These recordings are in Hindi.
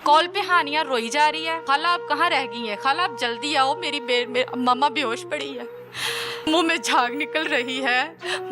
कॉल पे हानिया रोई जा रही है, खाला आप कहाँ रह गई हैं, खाला आप जल्दी आओ, मेरी मम्मा बेहोश पड़ी है, मुंह में झाग निकल रही है,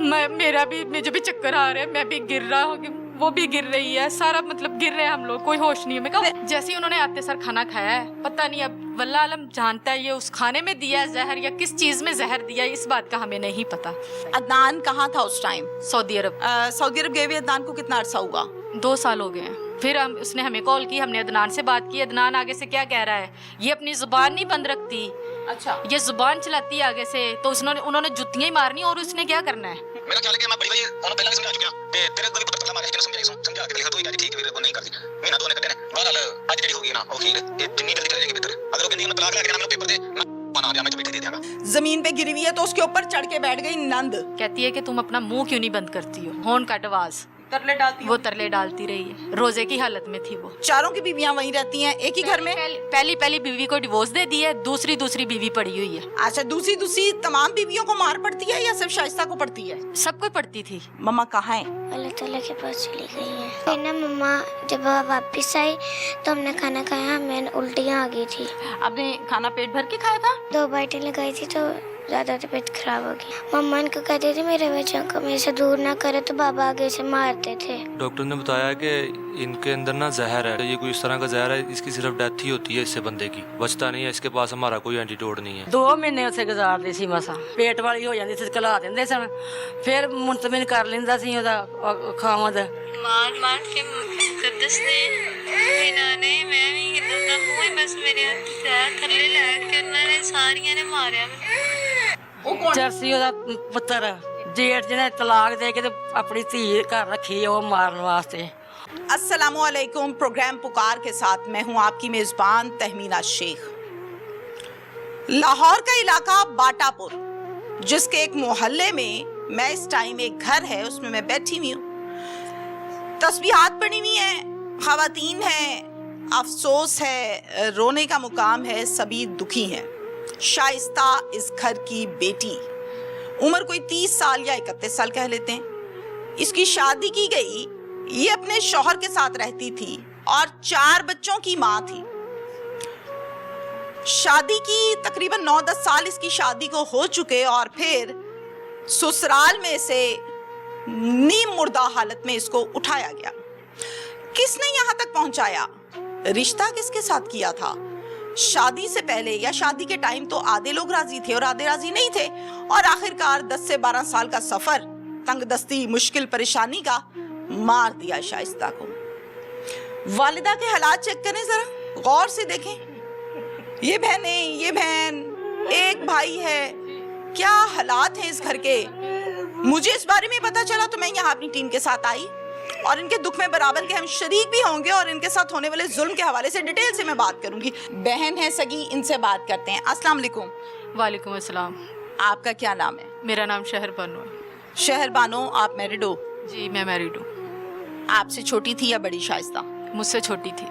मुझे भी चक्कर आ रहे हैं, मैं भी गिर रहा हूँ, वो भी गिर रही है, सारा मतलब गिर रहे हैं हम लोग, कोई होश नहीं है। मैं कहा जैसे ही उन्होंने आते सर खाना खाया है, पता नहीं अब वल्लाह आलम जानता है ये उस खाने में दिया जहर या किस चीज में जहर दिया, इस बात का हमें नहीं पता। अदनान कहाँ था उस टाइम? सऊदी अरब। सऊदी अरब गए हुए अदनान को कितना अरसा हुआ? 2 साल हो गए हैं। फिर उसने हमें कॉल की, हमने अदनान से बात की। अदनान आगे से क्या कह रहा है, ये अपनी जुबान नहीं बंद रखती, अच्छा, ये जुबान चलाती है आगे से, तो उन्होंने जुतियां ही मारनी और उसने क्या करना है। मेरा ख्याल है कि मैं बड़ी भाई उन्होंने पहले भी समझा चुका ते तेरे को भी पता चला मारे कि समझा के देखा तो ये ठीक है वो नहीं करती महीना 2 ने कटे ने बहरहाल आज जेडी होगी ना ओके ये जितनी जल्दी करेगी बेहतर। अगर वो कहती है मैं तलाक लेके ना मेरे पेपर दे मैं बना दिया, मैं तो बेटे दे देगा। जमीन पे गिरी हुई है तो उसके ऊपर चढ़ के बैठ गई नंद। कहती है कि तुम अपना मुंह क्यों नहीं बंद करती हो, होन कट आवाज तरले डालती वो तरले डालती रही है, रोजे की हालत में थी वो। चारों की बीवियां वहीं रहती हैं एक ही घर में? पहली बीवी को डिवोर्स दे दी है, दूसरी बीवी पड़ी हुई है। अच्छा, दूसरी तमाम बीवियों को मार पड़ती है या सिर्फ शाइस्ता को पड़ती है? सबको पड़ती थी। मम्मा कहाँ है? अल्लाह ताला के पास चली गई है। फिर ना मम्मा जब वापस आई तो हमने खाना खाया, हमें उल्टियाँ आ गई थी। आपने खाना पेट भर के खाया था? 2 बाइटें लगाई थी तो ज़्यादा तबीयत खराब हो गई। मम्मा इनको कहते थे मेरे बच्चों को मेरे से दूर ना करे तो बाबा आगे से मारते थे। डॉक्टर ने बताया कि इनके अंदर ना जहर है, ये कोई इस तरह का जहर है, इसकी सिर्फ डेथ ही होती है, इससे बंदे की बचता नहीं है, इसके पास हमारा कोई एंटीडोट नहीं है। 2 महीने ਉੱਥੇ ਗੁਜ਼ਾਰਦੇ ਸੀ ਮਸਾਂ, ਪੇਟ ਵਾਲੀ ਹੋ ਜਾਂਦੀ ਸੀ, ਕਲਾ ਦਿੰਦੇ ਸਨ, ਫਿਰ ਮੁੰਤਮਿਨ ਕਰ ਲੈਂਦਾ ਸੀ ਉਹਦਾ ਖਾਮਦ। ਮਾਰ ਕੇ ਮੁਕੱਦਸ ਨੇ ਇਹਨਾਂ ਨੇ ਮੈਂ ਵੀ ਇਹਨਾਂ ਦਾ ਮੂੰਹ ਹੀ ਬਸ ਮੇਰੇ ਹੱਥ ਥੱਲੇ ਲੈ ਕੇ ਉਹਨਾਂ ਨੇ ਸਾਰੀਆਂ ਨੇ ਮਾਰਿਆ ਮੈਨੂੰ। ਉਹ ਕੌਣ? ਜਰਸੀ ਉਹਦਾ ਪੁੱਤਰ ਜੇਠ ਜਿਹਨੇ ਤਲਾਕ ਦੇ ਕੇ ਤੇ ਆਪਣੀ ਧੀ ਘਰ ਰੱਖੀ ਉਹ ਮਾਰਨ ਵਾਸਤੇ। अस्सलामुअलैकुम। प्रोग्राम पुकार के साथ मैं हूं आपकी मेजबान तहमीना शेख। लाहौर का इलाका बाटापुर, जिसके एक मोहल्ले में मैं इस टाइम एक घर है उसमें मैं बैठी हुई हूँ। तस्बीहात पड़ी हुई हैं, खवातीन हैं, अफसोस है, रोने का मुकाम है, सभी दुखी हैं। शाइस्ता इस घर की बेटी, उम्र कोई 30 साल या 31 साल कह लेते हैं। इसकी शादी की गई, ये अपने शौहर के साथ रहती थी और 4 बच्चों की माँ थी। शादी की तकरीबन 9-10 साल इसकी शादी को हो चुके और फिर ससुराल में से नीम मुर्दा हालत में इसको उठाया गया। किसने यहाँ तक पहुंचाया? रिश्ता किसके साथ किया था? शादी से पहले या शादी के टाइम तो आधे लोग राजी थे और आधे राजी नहीं थे, और आखिरकार 10 से 12 साल का सफर तंगदस्ती मुश्किल परेशानी का मार दिया शाइस्ता को। वालिदा के हालात चेक करें जरा, गौर से देखें। ये बहनें, ये बहन, एक भाई है, क्या हालात हैं इस घर के। मुझे इस बारे में पता चला तो मैं यहाँ अपनी टीम के साथ आई और इनके दुख में बराबर के हम शरीक भी होंगे और इनके साथ होने वाले जुल्म के हवाले से डिटेल से मैं बात करूंगी। बहन है सगी, इनसे बात करते हैं। अस्सलाम वालेकुम। वालेकुम अस्सलाम। आपका क्या नाम है? मेरा नाम शहरबानो है। शहरबानो, आप मैरिड हो? जी मैं मैरिड हूँ। आपसे छोटी थी या बड़ी शाइस्ता? मुझसे छोटी थी।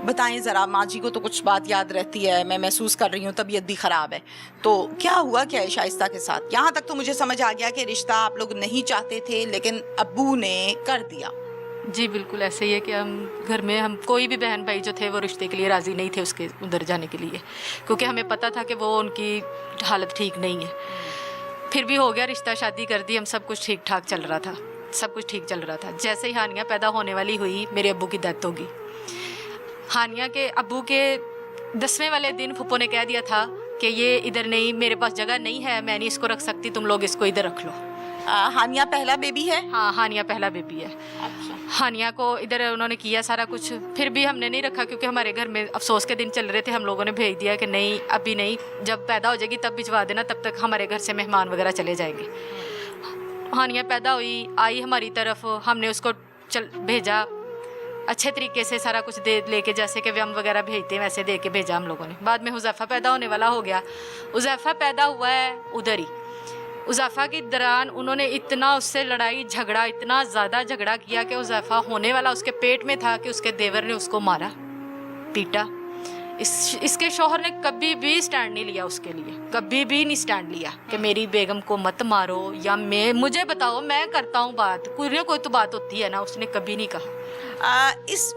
बताएं जरा, माँ जी को तो कुछ बात याद रहती है, मैं महसूस कर रही हूँ तबीयत भी खराब है, तो क्या हुआ क्या है शाइस्ता के साथ? यहाँ तक तो मुझे समझ आ गया कि रिश्ता आप लोग नहीं चाहते थे लेकिन अब्बू ने कर दिया। जी बिल्कुल ऐसे ही है कि हम घर में हम कोई भी बहन भाई जो थे वो रिश्ते के लिए राज़ी नहीं थे उसके उधर जाने के लिए, क्योंकि हमें पता था कि वो उनकी हालत ठीक नहीं है। फिर भी हो गया रिश्ता, शादी कर दी, हम सब कुछ ठीक ठाक चल रहा था, सब कुछ ठीक चल रहा था। जैसे ही हानिया पैदा होने वाली हुई मेरे अब्बू की डेथ होगी। हानिया के अब्बू के 10वें वाले दिन फुप्पो ने कह दिया था कि ये इधर नहीं, मेरे पास जगह नहीं है, मैं नहीं इसको रख सकती, तुम लोग इसको इधर रख लो। हानिया पहला बेबी है? हाँ हानिया पहला बेबी है। अच्छा। हानिया को इधर उन्होंने किया सारा कुछ, फिर भी हमने नहीं रखा क्योंकि हमारे घर में अफसोस के दिन चल रहे थे। हम लोगों ने भेज दिया कि नहीं अभी नहीं, जब पैदा हो जाएगी तब भिजवा देना, तब तक हमारे घर से मेहमान वगैरह चले जाएंगे। हानिया पैदा हुई, आई हमारी तरफ, हमने उसको भेजा अच्छे तरीके से, सारा कुछ दे लेके, जैसे कि व्यम वगैरह भेजते हैं वैसे दे के भेजा हम लोगों ने। बाद में हुज़ैफ़ा पैदा होने वाला हो गया। हुज़ैफ़ा पैदा हुआ है उधर ही। हुज़ैफ़ा के दौरान उन्होंने इतना उससे लड़ाई झगड़ा, इतना ज़्यादा झगड़ा किया कि हुज़ैफ़ा होने वाला उसके पेट में था कि उसके देवर ने उसको मारा, पीटा। इसके शौहर ने कभी भी स्टैंड नहीं लिया उसके लिए, कभी भी नहीं स्टैंड लिया कि मेरी बेगम को मत मारो या मुझे बताओ, मैं करता हूँ बात, कोई ना कोई तो बात होती है ना, उसने कभी नहीं कहा।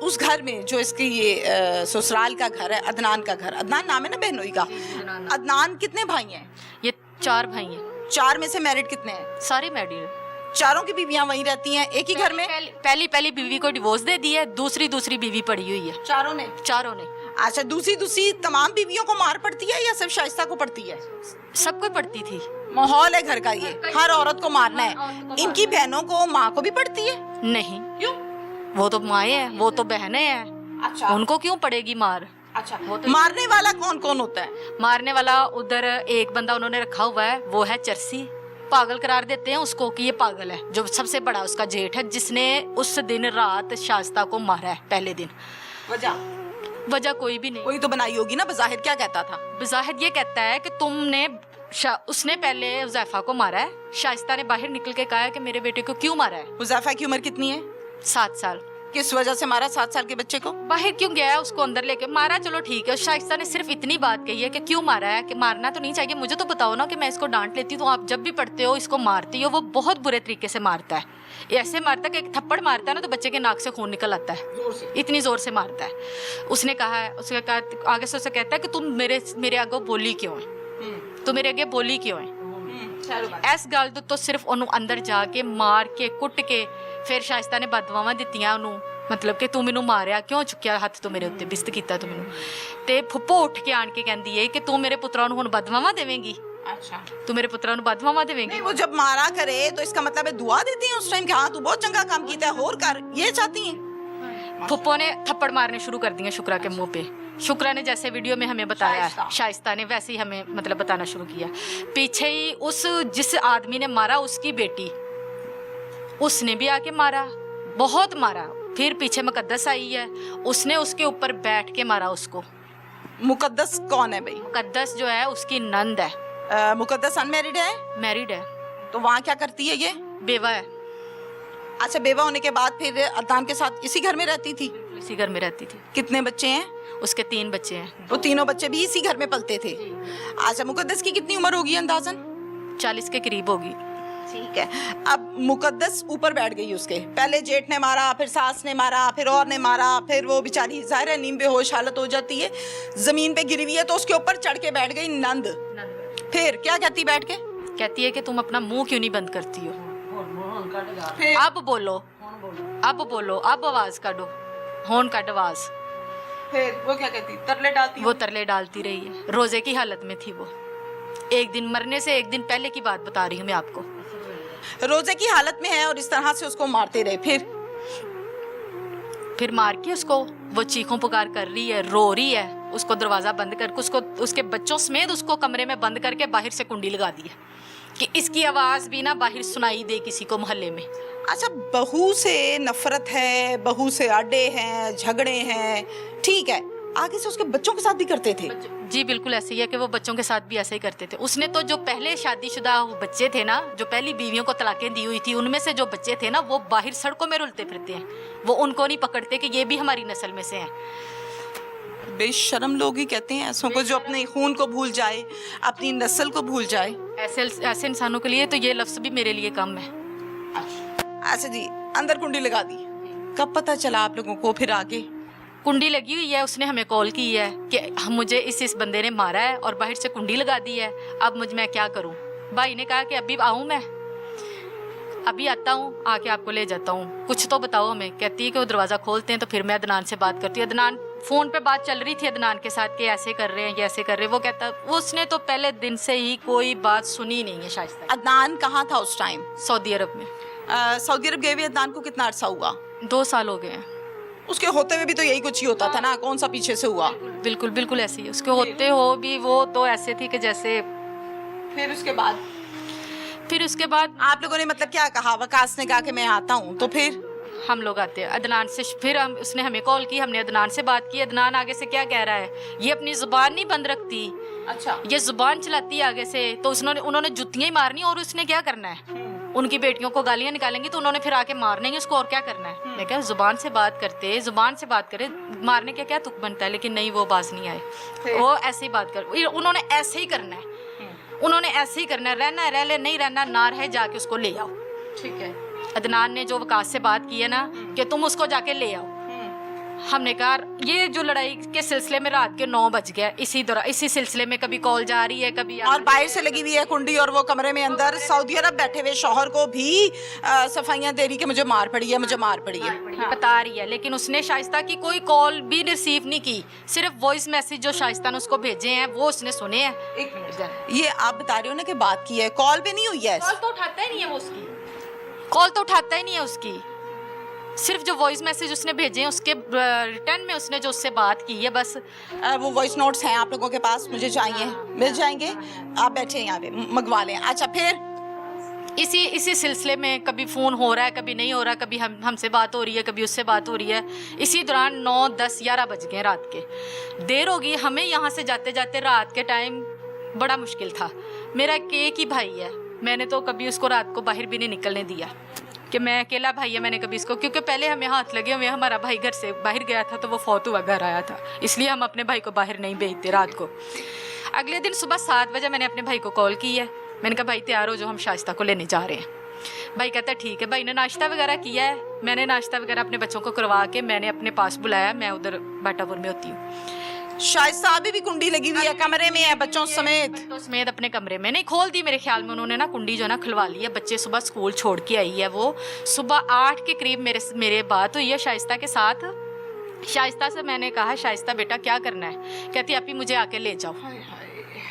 उस घर में जो इसके ये ससुराल का घर है, अदनान का घर, अदनान नाम है ना बहनोई का, अदनान कितने भाई हैं? ये 4 भाई हैं। 4 में से मैरिड कितने हैं? सारे मैरिड। चारों की बीवियां वहीं रहती हैं एक ही घर में? पहली बीवी को डिवोर्स दे दिया है, दूसरी बीवी पड़ी हुई है। चारों ने? अच्छा, दूसरी तमाम बीवियों को मार पड़ती है या सिर्फ शाइस्ता को पड़ती है? सबको पड़ती थी। माहौल है घर का ये, हर औरत को मारना है। इनकी बहनों को, माँ को भी पड़ती है? नहीं, क्यों? वो तो माएँ हैं, वो तो बहनें हैं। अच्छा, उनको क्यों पड़ेगी मार? अच्छा, वो तो मारने वाला कौन कौन होता है? मारने वाला उधर एक बंदा उन्होंने रखा हुआ है, वो है चरसी। पागल करार देते हैं उसको कि ये पागल है, जो सबसे बड़ा उसका जेठ है, जिसने उस दिन रात शाइस्ता को मारा है पहले दिन। वजह कोई भी नहीं। कोई तो बनाई होगी ना। बज़ाहिर क्या कहता था? बज़ाहिर ये कहता है कि उसने पहले हुज़ैफा को मारा है। शाइस्ता ने बाहर निकल के कहा है कि मेरे बेटे को क्यों मारा है। हुज़ैफा की उम्र कितनी है? 7 साल। किस वजह से मारा 7 साल के बच्चे को? बाहर क्यों गया है, उसको अंदर लेके मारा, चलो ठीक है। शाइस्ता ने सिर्फ इतनी बात कही है कि क्यों मारा है, कि मारना तो नहीं चाहिए, मुझे तो बताओ ना कि मैं इसको डांट लेती हूँ, तो आप जब भी पढ़ते हो इसको मारती हो। वो बहुत बुरे तरीके से मारता है, ऐसे मारता है कि एक थप्पड़ मारता है ना तो बच्चे के नाक से खून निकल आता है, इतनी जोर से मारता है। उसने कहा है, उसने कहा आगे से उसे कहता है कि तुम मेरे आगे बोली क्यों है, तो मेरे आगे बोली क्यों है। ऐस गल तो सिर्फ ਉਹਨੂੰ अंदर जाके मार के कुट के फिर शाइस्ता ने बदवावां दित्तियां ਉਹਨੂੰ, मतलब कि तू मैनू मारिया क्यों, चुक्या हत्थ तो मेरे उत्ते बिस्त कीता तू मैनू। ते फुप्पो उठ के आन के कहंदी है कि तू मेरे पुत्रा नूं हुण बदवावां देवेंगी। अच्छा, तू मेरे पुत्रा नूं बदवावां देवेंगी। वो जब मारा करे तो इसका मतलब है दुआ देती हैं उस टाइम कि हाँ तू बहुत चंगा काम कीता है, होर कर, ये चाहती हैं। फुप्पो ने थप्पड़ मारने शुरू कर दिए शुक्रा के मुंह पे। शुक्रा ने जैसे वीडियो में हमें बताया, शाइस्ता ने वैसे ही हमें मतलब बताना शुरू किया। पीछे ही जिस आदमी ने मारा उसकी बेटी, उसने भी आके मारा, बहुत मारा। फिर पीछे मुकद्दस आई है, उसने उसके ऊपर बैठ के मारा उसको। मुकद्दस कौन है भाई? मुकद्दस जो है उसकी नंद है। मुकद्दस अनमैरिड है? मैरिड है। तो वहाँ क्या करती है ये? बेवा है। अच्छा, बेवा होने के बाद फिर अदनान के साथ इसी घर में रहती थी? इसी घर में रहती थी। कितने बच्चे हैं उसके? 3 बच्चे हैं। वो तीनों बच्चे भी इसी घर में पलते थे? अच्छा, मुकद्दस की कितनी उम्र होगी अंदाजन? 40 के करीब होगी। ठीक है। अब मुकद्दस ऊपर बैठ गई उसके, पहले जेठ ने मारा, फिर सास ने मारा, फिर और ने मारा, फिर वो बेचारी जाहिर है नीम बेहोश हालत हो जाती है, जमीन पे गिरी हुई है, तो उसके ऊपर चढ़ के बैठ गई नंद। फिर क्या कहती बैठ के? कहती है कि तुम अपना मुंह क्यों नहीं बंद करती हो, अब बोलो, अब बोलो, अब आवाज काटो, होन काट आवाज। फिर वो क्या कहती? तरले डालती? वो तरले डालती रही है, रोजे की हालत में थी वो। एक दिन मरने से एक दिन पहले की बात बता रही हूँ मैं आपको। रोजे की हालत में है और इस तरह से उसको मारते रहे। फिर मार के उसको वो चीखों पुकार कर रही है, रो रही है, उसको दरवाजा बंद करके उसको उसके बच्चों समेत उसको कमरे में बंद करके बाहर से कुंडी लगा दी है कि इसकी आवाज भी ना बाहर सुनाई दे किसी को मोहल्ले में। अच्छा, बहू से नफरत है, बहू से अड्डे हैं, झगड़े हैं, ठीक है, आगे से उसके बच्चों के साथ भी करते थे? जी बिल्कुल ऐसे ही है कि वो बच्चों के साथ भी ऐसे ही करते थे। उसने तो जो पहले शादीशुदा बच्चे थे ना, जो पहली बीवियों को तलाकें दी हुई थी, उनमें से जो बच्चे थे ना वो बाहर सड़कों में रुलते फिरते हैं, वो उनको नहीं पकड़ते कि ये भी हमारी नस्ल में से हैं। बेशरम लोग ही कहते हैं ऐसों को, जो अपने खून को भूल जाए, अपनी नस्ल को भूल जाए। ऐसे इंसानों के लिए तो ये लफ्ज़ भी मेरे लिए कम है। अच्छा जी, अंदर कुंडी लगा दी, कब पता चला आप लोगों को? फिर आगे कुंडी लगी हुई है, उसने हमें कॉल की है कि मुझे इस बंदे ने मारा है और बाहर से कुंडी लगा दी है, अब मैं क्या करूं। भाई ने कहा कि अभी आऊं, मैं अभी आता हूं, आके आपको ले जाता हूं, कुछ तो बताओ हमें। कहती है कि वो दरवाज़ा खोलते हैं तो फिर मैं अदनान से बात करती हूँ। अदनान फ़ोन पे बात चल रही थी अदनान के साथ कि ऐसे कर रहे हैं, ये ऐसे कर रहे हैं। वो कहता, उसने तो पहले दिन से ही कोई बात सुनी नहीं है शाइस्ता। अदनान कहाँ था उस टाइम? सऊदी अरब में। सऊदी अरब गए हुए अदनान को कितना अर्सा हुआ? 2 साल हो गए हैं। उसके होते हुए भी तो यही कुछ ही होता था ना, कौन सा पीछे से हुआ? बिल्कुल बिल्कुल ऐसे ही उसके होते हो भी वो तो ऐसे थी कि जैसे। फिर उसके बाद आप लोगों ने मतलब क्या कहा? वकास ने कहा कि मैं आता हूँ, तो फिर हम लोग आते हैं अदनान से। फिर उसने हमें कॉल की, हमने अदनान से बात की। अदनान आगे से क्या कह रहा है, ये अपनी जुबान नहीं बंद रखती। अच्छा, ये जुबान चलाती है आगे से, तो उन्होंने जुतियां ही मारनी और उसने क्या करना है। उनकी बेटियों को गालियां निकालेंगी तो उन्होंने फिर आके मारना ही उसको, और क्या करना है। मैं क्या जुबान से बात करे, मारने का क्या तुक बनता है, लेकिन नहीं, वो बाज नहीं आए। वो ऐसे ही बात कर, उन्होंने ऐसे ही करना है, उन्होंने ऐसे ही करना है, रहना है रह ले, नहीं रहना ना रहे, जाके उसको ले आओ। ठीक है। अदनान ने जो वकास से बात की है ना कि तुम उसको जाके ले आओ, हमने कहा ये जो लड़ाई के सिलसिले में रात के 9 बज गया, इसी सिलसिले में कभी कॉल जा रही है, कभी और बाहर से लगी हुई है कुंडी, और वो कमरे में अंदर सऊदी अरब बैठे हुए शौहर को भी सफाइयां दे रही कि मुझे मार पड़ी है, मुझे मार पड़ी है, बता रही है। लेकिन उसने शाइस्ता की कोई कॉल भी रिसीव नहीं की, सिर्फ वॉइस मैसेज जो शाइस्ता ने उसको भेजे हैं वो उसने सुने हैं। ये आप बता रहे हो ना कि बात की है, कॉल भी नहीं हुई है, कॉल तो उठाता ही नहीं है वो उसकी, कॉल तो उठाता ही नहीं है उसकी, सिर्फ जो वॉइस मैसेज उसने भेजे हैं उसके रिटर्न में उसने जो उससे बात की है बस। वो वॉइस नोट्स हैं आप लोगों के पास, मुझे चाहिए, मिल जाएंगे, आप बैठे हैं यहाँ पे, मंगवा लें। अच्छा, फिर इसी सिलसिले में कभी फ़ोन हो रहा है, कभी नहीं हो रहा, कभी हमसे बात हो रही है, कभी उससे बात हो रही है। इसी दौरान 9, 10, 11 बज गए रात के, देर होगी हमें यहाँ से जाते जाते। रात के टाइम बड़ा मुश्किल था। मेरा एक ही भाई है, मैंने तो कभी उसको रात को बाहर भी नहीं निकलने दिया कि मैं अकेला भाई है, मैंने कभी इसको, क्योंकि पहले हमें हाथ लगे हुए, हमारा भाई घर से बाहर गया था तो वो फौत हुआ घर आया था, इसलिए हम अपने भाई को बाहर नहीं भेजते रात को। अगले दिन सुबह 7 बजे मैंने अपने भाई को कॉल की है, मैंने कहा भाई तैयार हो जो, हम शाइस्ता को लेने जा रहे हैं। भाई कहता है ठीक है। भाई ने नाश्ता वगैरह किया है, मैंने नाश्ता वगैरह अपने बच्चों को करवा के मैंने अपने पास बुलाया, मैं उधर बाटापुर में होती हूँ। शाइस्ता अभी भी कुंडी लगी हुई है, कमरे में है बच्चों समेत, तो समेत अपने कमरे में नहीं खोल दी, मेरे ख्याल में उन्होंने ना कुंडी जो है ना खुलवा ली है। बच्चे सुबह स्कूल छोड़ के आई है, वो सुबह 8 के करीब मेरे बात हुई है शाइस्ता के साथ। शाइस्ता से मैंने कहा शाइस्ता बेटा क्या करना है, कहती आप ही मुझे आके ले जाओ।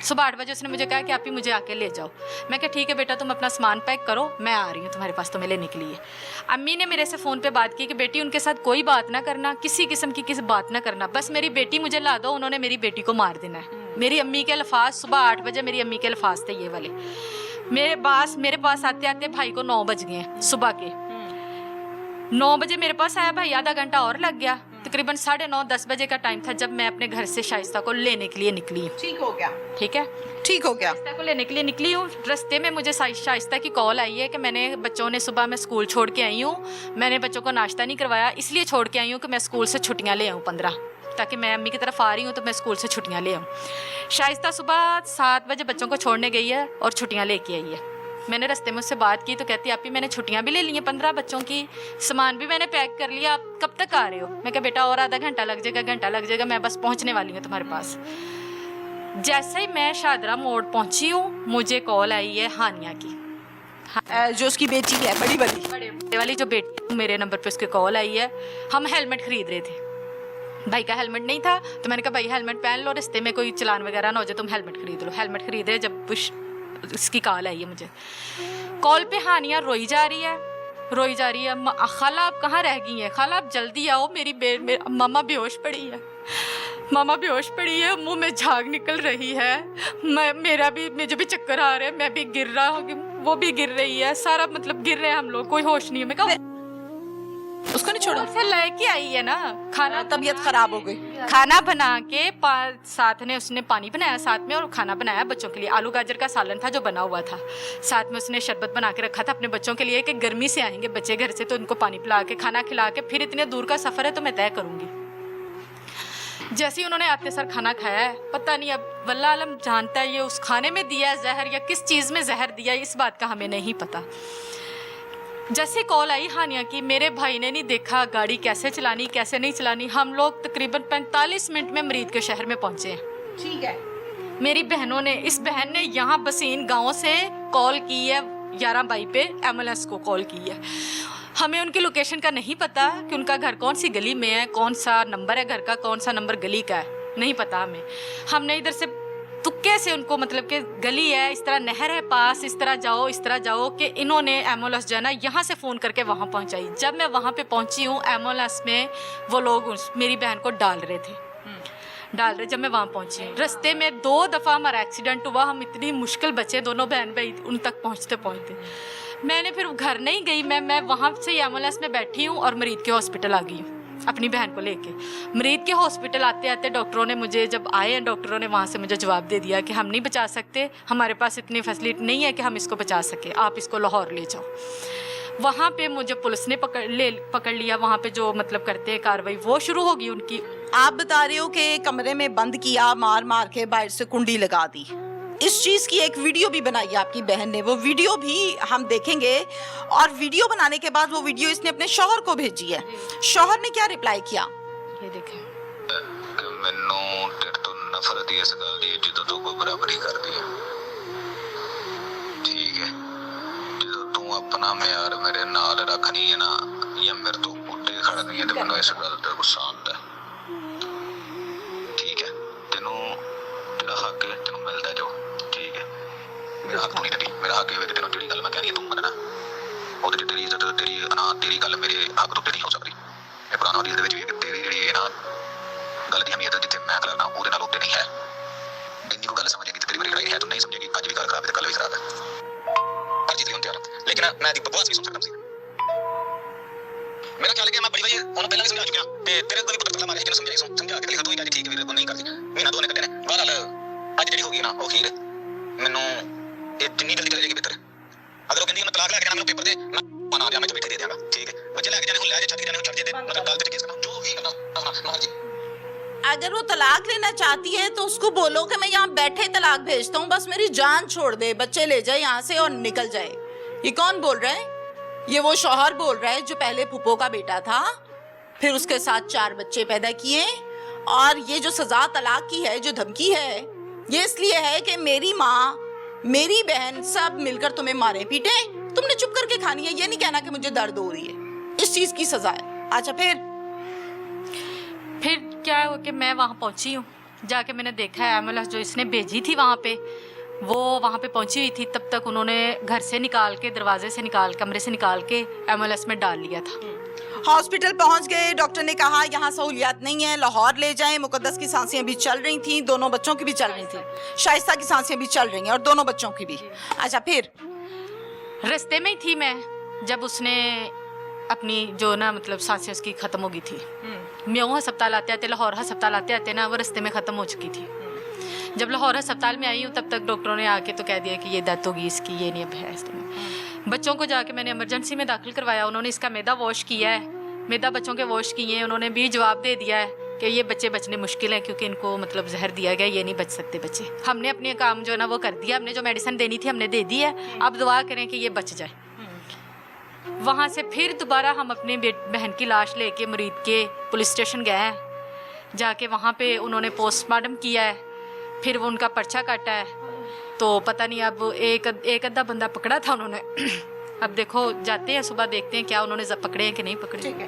सुबह 8 बजे उसने मुझे कहा कि आप ही मुझे आके ले जाओ। मैं कहा ठीक है बेटा, तुम अपना सामान पैक करो, मैं आ रही हूँ तुम्हारे पास तुम्हें लेने के लिए। अम्मी ने मेरे से फ़ोन पे बात की कि बेटी उनके साथ कोई बात ना करना, किसी किस्म की किसी बात ना करना, बस मेरी बेटी मुझे ला दो, उन्होंने मेरी बेटी को मार देना है। मेरी अम्मी के अल्फाज, सुबह 8 बजे मेरी अम्मी के अल्फाज थे ये वाले। मेरे पास आते आते भाई को 9 बज गए सुबह के। 9 बजे मेरे पास आया भाई, आधा घंटा और लग गया, तकरीबन 9:30, 10 बजे का टाइम था जब मैं अपने घर से शाइस्ता को लेने के लिए निकली हूँ। ठीक हो गया, ठीक है, ठीक हो गया। शाइस्ता को लेने के लिए निकली हूँ। रास्ते में मुझे शाइस्ता की कॉल आई है कि मैंने बच्चों ने सुबह मैं स्कूल छोड़ के आई हूँ, मैंने बच्चों को नाश्ता नहीं करवाया, इसलिए छोड़ के आई हूँ कि मैं स्कूल से छुट्टियाँ ले आऊँ 15, ताकि मैं अम्मी की तरफ आ रही हूँ तो मैं स्कूल से छुट्टियाँ ले आऊँ। शाइस्ता सुबह 7 बजे बच्चों को छोड़ने गई है और छुट्टियाँ लेके आई है। मैंने रास्ते में उससे बात की तो कहती आप ही मैंने छुट्टियां भी ले ली हैं 15 बच्चों की, सामान भी मैंने पैक कर लिया, आप कब तक आ रहे हो। मैं कहा बेटा और आधा घंटा लग जाएगा, मैं बस पहुंचने वाली हूँ तुम्हारे पास। जैसे ही मैं शादरा मोड़ पहुंची हूँ मुझे कॉल आई है हानिया की, जो उसकी बेटी है, बड़ी बड़े वाली जो बेटी, मेरे नंबर पे उसकी कॉल आई है। हम हेलमेट खरीद रहे थे, भाई का हेलमेट नहीं था तो मैंने कहा भाई हेलमेट पहन लो, रास्ते में कोई चलान वगैरह ना हो जाए, तुम हेलमेट खरीद लो। हेलमेट खरीद रहे जब इसकी कॉल आई है मुझे। कॉल पे हानिया रोई जा रही है, खाला आप कहाँ रह गई हैं, खाला आप जल्दी आओ, मेरी मामा बेहोश पड़ी है, मुंह में झाग निकल रही है, मुझे भी चक्कर आ रहे हैं, मैं भी गिर रहा हूँ, वो भी गिर रही है, सारा मतलब गिर रहे हैं हम लोग, कोई होश नहीं है। मैं कहा उसको नहीं छोड़ो, से लेके आई है ना खाना, तबीयत खराब हो गई। खाना बना के साथ में उसने पानी बनाया साथ में, और खाना बनाया बच्चों के लिए, आलू गाजर का सालन था जो बना हुआ था, साथ में उसने शरबत बना के रखा था अपने बच्चों के लिए कि गर्मी से आएंगे बच्चे घर से तो उनको पानी पिला के खाना खिला के फिर इतने दूर का सफ़र है तो मैं तय करूँगी। जैसे ही उन्होंने आते सर खाना खाया है, पता नहीं अब वल्लाह आलम जानता है ये उस खाने में दिया है जहर या किस चीज़ में जहर दिया है, इस बात का हमें नहीं पता। जैसे कॉल आई हानिया की, मेरे भाई ने नहीं देखा गाड़ी कैसे चलानी कैसे नहीं चलानी। हम लोग तकरीबन 45 मिनट में मरीद के शहर में पहुंचे हैं। ठीक है। मेरी बहनों ने, इस बहन ने यहाँ बसीन गांव से कॉल की है 11 बाई पे, एम्बुलेंस को कॉल की है। हमें उनकी लोकेशन का नहीं पता कि उनका घर कौन सी गली में है, कौन सा नंबर है घर का, कौन सा नंबर गली का है, नहीं पता हमें। हमने इधर से तुक्के से उनको मतलब कि गली है, इस तरह नहर है पास, इस तरह जाओ कि इन्होंने एम्बुलेंस जो है ना यहाँ से फ़ोन करके वहाँ पहुँचाई। जब मैं वहाँ पे पहुँची हूँ एम्बुलेंस में वो लोग मेरी बहन को डाल रहे जब मैं वहाँ पहुँची हूँ। रास्ते में 2 दफ़ा हमारा एक्सीडेंट हुआ, हम इतनी मुश्किल बचे दोनों बहन भाई उन तक पहुँचते। मैंने फिर घर नहीं गई, मैं वहाँ से एम्बुलेंस में बैठी हूँ और मरीज के हॉस्पिटल आ गई हूँ। अपनी बहन को लेके। मरीद के हॉस्पिटल आते आते डॉक्टरों ने मुझे, जब आए हैं डॉक्टरों ने वहाँ से मुझे जवाब दे दिया कि हम नहीं बचा सकते, हमारे पास इतनी फैसिलिटी नहीं है कि हम इसको बचा सकें, आप इसको लाहौर ले जाओ। वहाँ पे मुझे पुलिस ने पकड़ लिया। वहाँ पे जो मतलब करते हैं कार्रवाई वो शुरू होगी उनकी। आप बता रहे हो कि कमरे में बंद किया, मार मार के बाहर से कुंडी लगा दी। इस चीज की एक वीडियो भी बनाई है आपकी बहन ने, वो वीडियो भी हम देखेंगे। और वीडियो बनाने के बाद वो वीडियो इसने अपने शौहर को भेजी है। शौहर ने क्या रिप्लाई किया, ये देखें। मैनू तेरे तो नफरत ही इस गल दी जिद्दों तो कोई बराबरी कर दी है। ठीक है, जो तू अपना म्यार मेरे नाल रखनी है ना, या मेरे तो उल्टे खड़नी है, तो मैनू इस गल दा गुस्सा आंदा है। ठीक है, तेनू तेरा हक है, तेनू मिलदा जो। ठीक है, मेरा हक तू नहीं देती, मेरा हक है कि तेनू जेहड़ी गल मैं कहनी है तू मनना। ਉਹਦੇ ਤੇ ਤੇਰੀ ਇੱਜ਼ਤ, ਤੇਰੀ ਨਾ ਤੇਰੀ ਗੱਲ ਮੇਰੇ ਹੱਕ ਤੋਂ ਨਹੀਂ ਹੋ ਸਕਦੀ। ਇਹ ਪੁਰਾਣਾ ਹਦੀਸ ਦੇ ਵਿੱਚ ਵੀ ਹੈ ਕਿ ਤੇਰੀ ਜਿਹੜੀ ਹੈ ਨਾ ਗੱਲ ਦੀ ਅਹਿਮੀਅਤ ਜਿੱਥੇ ਮੈਂ ਕਰਨਾ ਉਹਦੇ ਨਾਲ ਉੱਤੇ ਨਹੀਂ ਹੈ। ਇੰਨੀ ਕੋ ਗੱਲ ਸਮਝੇਗੀ ਤੇ ਤੇਰੀ ਮੇਰੀ ਲੜਾਈ ਹੈ, ਤੂੰ ਨਹੀਂ ਸਮਝੇਗੀ। ਅੱਜ ਵੀ ਗੱਲ ਖਰਾਬ ਹੈ ਤੇ ਕੱਲ ਵੀ ਖਰਾਬ ਹੈ। ਹਰ ਚੀਜ਼ ਲਈ ਹੁਣ ਤਿਆਰ ਹਾਂ, ਲੇਕਿਨ ਮੈਂ ਦੀ ਬਕਵਾਸ ਵੀ ਸੁਣ ਸਕਦਾ ਸੀ। मेरा ख्याल है कि मैं बड़ी भाई उन्होंने पहले भी समझा चुका कि तेरे को भी पता चला मारे कि समझा समझा के लिखा तू ही ठीक है वीर को नहीं करती। महीना दो ने कटे ने बहरहाल अज जी होगी ना वो खीर मैनू ये जिन्नी जल्दी चले जाएगी बेहतर। अगर वो कहती मैं तलाक लैके ना मैंने पेपर दे मैं मना दिया, मैं तो बैठे दे देंगा। ठीक है, बच्चे लैके जाने को ले जाए, छाती जाने को छड़ दे, मतलब गलत केस करना जो भी करना अपना मर्जी। अगर वो तलाक लेना चाहती है तो उसको बोलो कि मैं यहाँ बैठे तलाक भेजता हूँ, बस मेरी जान छोड़ दे, बच्चे ले जाए यहाँ से और निकल जाए। ये कौन बोल रहा है? ये वो शौहर बोल रहा है जो पहले फूफो का बेटा था, फिर उसके साथ 4 बच्चे पैदा किए। और ये जो सजा तलाक की है, जो धमकी है, ये इसलिए है कि मेरी माँ मेरी बहन सब मिलकर तुम्हें मारे पीटे, तुमने चुप करके खानी है। ये नहीं कहना कि मुझे दर्द हो रही है, इस चीज की सजा है। अच्छा फिर क्या हुआ कि मैं वहाँ पहुँची हूँ, जाके मैंने देखा है एम्बुलेंस जो इसने भेजी थी वहाँ पे, वो वहाँ पे पहुँची हुई थी। तब तक उन्होंने घर से निकाल के, दरवाजे से निकाल, कमरे से निकाल के एम्बुलेंस में डाल लिया था। हॉस्पिटल पहुंच गए, डॉक्टर ने कहा यहाँ सहूलियात नहीं है, लाहौर ले जाएं। मुकद्दस की सांसें भी चल रही थी, दोनों बच्चों की भी चल रही थी, शाइस्ता की सांसें भी चल रही हैं और दोनों बच्चों की भी। अच्छा, फिर रास्ते में ही थी मैं जब उसने अपनी जो ना मतलब सांसें उसकी ख़त्म हो गई थी। म्यों अस्पताल आते आते, लाहौर अस्पताल आते आते ना वो रास्ते में ख़त्म हो चुकी थी। जब लाहौर अस्पताल में आई हूँ तब तक डॉक्टरों ने आके तो कह दिया कि ये डेथ होगी इसकी, ये नहीं अब है इस तरह। बच्चों को जाके मैंने इमरजेंसी में दाखिल करवाया। उन्होंने इसका मैदा वॉश किया है, मैदा बच्चों के वॉश किए हैं। उन्होंने भी जवाब दे दिया है कि ये बच्चे बचने मुश्किल है क्योंकि इनको मतलब जहर दिया गया, ये नहीं बच सकते बच्चे। हमने अपने काम जो है ना वो कर दिया, हमने जो मेडिसिन देनी थी हमने दे दी है, अब दुआ करें कि ये बच जाए। वहाँ से फिर दोबारा हम अपने बहन की लाश लेके मुरीद के पुलिस स्टेशन गए हैं। जाके वहाँ पे उन्होंने पोस्टमार्टम किया है, फिर वो उनका पर्चा काटा है। तो पता नहीं अब एक आधा बंदा पकड़ा था उन्होंने। अब देखो जाते हैं सुबह देखते हैं क्या उन्होंने पकड़े हैं कि नहीं पकड़े। ठीक है,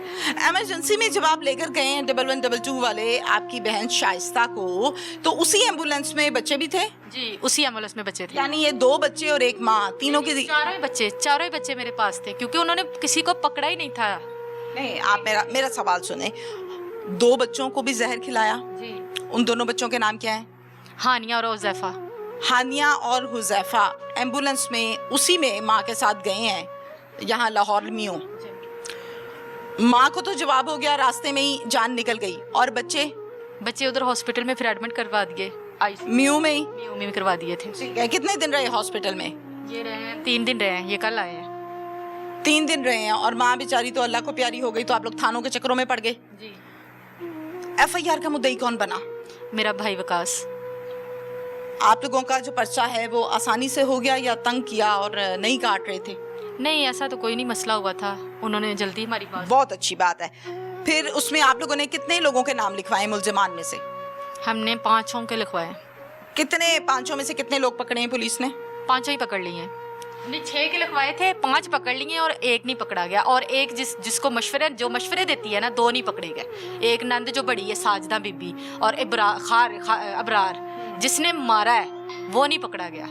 इमरजेंसी में जब आप लेकर गए हैं 1112 वाले आपकी बहन शाइस्ता को, तो उसी एम्बुलेंस में बच्चे भी थे? जी, उसी एम्बुलेंस में बच्चे थे। यानी ये 2 बच्चे और एक माँ, तीनों की? चारों ही बच्चे मेरे पास थे क्योंकि उन्होंने किसी को पकड़ा ही नहीं था। नहीं, आप मेरा सवाल सुने। 2 बच्चों को भी जहर खिलाया जी। उन दोनों बच्चों के नाम क्या है? हानिया और हुज़ैफा। हानिया और हुज़ैफा एम्बुलेंस में उसी में माँ के साथ गए हैं यहाँ लाहौर मियों। माँ को तो जवाब हो गया, रास्ते में ही जान निकल गई। और बच्चे उधर हॉस्पिटल में फिर एडमिट करवा दिए, मियों में ही में करवा दिए थे। ठीक है, कितने दिन रहे हॉस्पिटल में? ये रहे 3 दिन रहे हैं, ये कल आए हैं। 3 दिन रहे हैं और माँ बेचारी तो अल्लाह को प्यारी हो गई, तो आप लोग थानों के चक्करों में पड़ गए। जी। FIR का मुद्दई कौन बना? मेरा भाई वकास। आप लोगों का जो पर्चा है वो आसानी से हो गया या तंग किया और नहीं काट रहे थे? नहीं, ऐसा तो कोई नहीं मसला हुआ था, उन्होंने जल्दी हमारी बात। बहुत अच्छी बात है। फिर उसमें आप लोगों ने कितने लोगों के नाम लिखवाए मुल्जिमान में से? हमने 5 के लिखवाए। कितने 5 में से कितने लोग पकड़े हैं पुलिस ने? 5 ही पकड़ लिए हैं। नहीं, 6 के लिखवाए थे, 5 पकड़ लिए और 1 नहीं पकड़ा गया। और एक जिसको मशवरे देती है ना, 2 नहीं पकड़े गए। एक नंद जो बड़ी है साजदा बीबी और अबरार जिसने मारा है वो नहीं पकड़ा गया।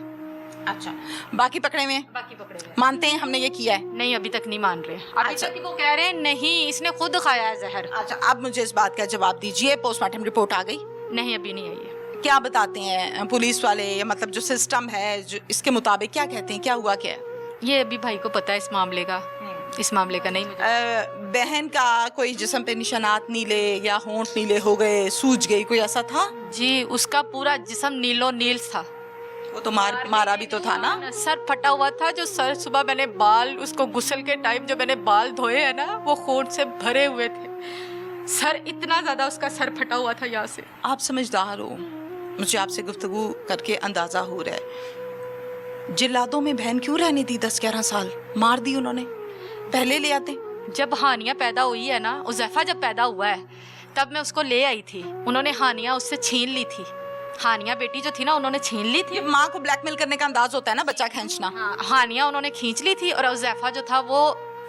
अच्छा, बाकी पकड़े हुए? बाकी पकड़े हुए। मानते हैं हमने ये किया है? नहीं, अभी तक नहीं मान रहे। अभी तक वो कह रहे हैं नहीं, इसने खुद खाया है जहर। अच्छा, अब मुझे इस बात का जवाब दीजिए, पोस्टमार्टम रिपोर्ट आ गई? नहीं, अभी नहीं आई है। क्या बताते हैं पुलिस वाले, या मतलब जो सिस्टम है जो इसके मुताबिक क्या कहते हैं, क्या हुआ क्या है? ये अभी भाई को पता है इस मामले का। इस मामले का नहीं मुझे। बहन का कोई जिस्म पे निशानात नीले या होंठ नीले हो गए, सूज गई, कोई ऐसा था? जी, उसका पूरा जिस्म नीलो नील था। वो तो मारा भी तो था ना? सर फटा हुआ था, जो सर सुबह मैंने बाल उसको गुस्ल के टाइम जो मैंने बाल धोए हैं ना, वो खून से भरे हुए थे। सर इतना ज्यादा उसका सर फटा हुआ था यहाँ से। आप समझदार हो, मुझे आपसे गुफ्तगू करके अंदाजा हो रहा है। जिल्लादों में बहन क्यों रहने दी 10-11 साल? मार दी उन्होंने, पहले ले आते। जब हानिया पैदा हुई है ना, उज़ैफा जब पैदा हुआ है तब मैं उसको ले आई थी। उन्होंने हानिया उससे छीन ली थी। हानिया बेटी जो थी ना, उन्होंने छीन ली थी। माँ को ब्लैकमेल करने का अंदाज होता है ना, बच्चा खींचना। हाँ, हानिया उन्होंने खींच ली थी और उज़ैफा जो था वो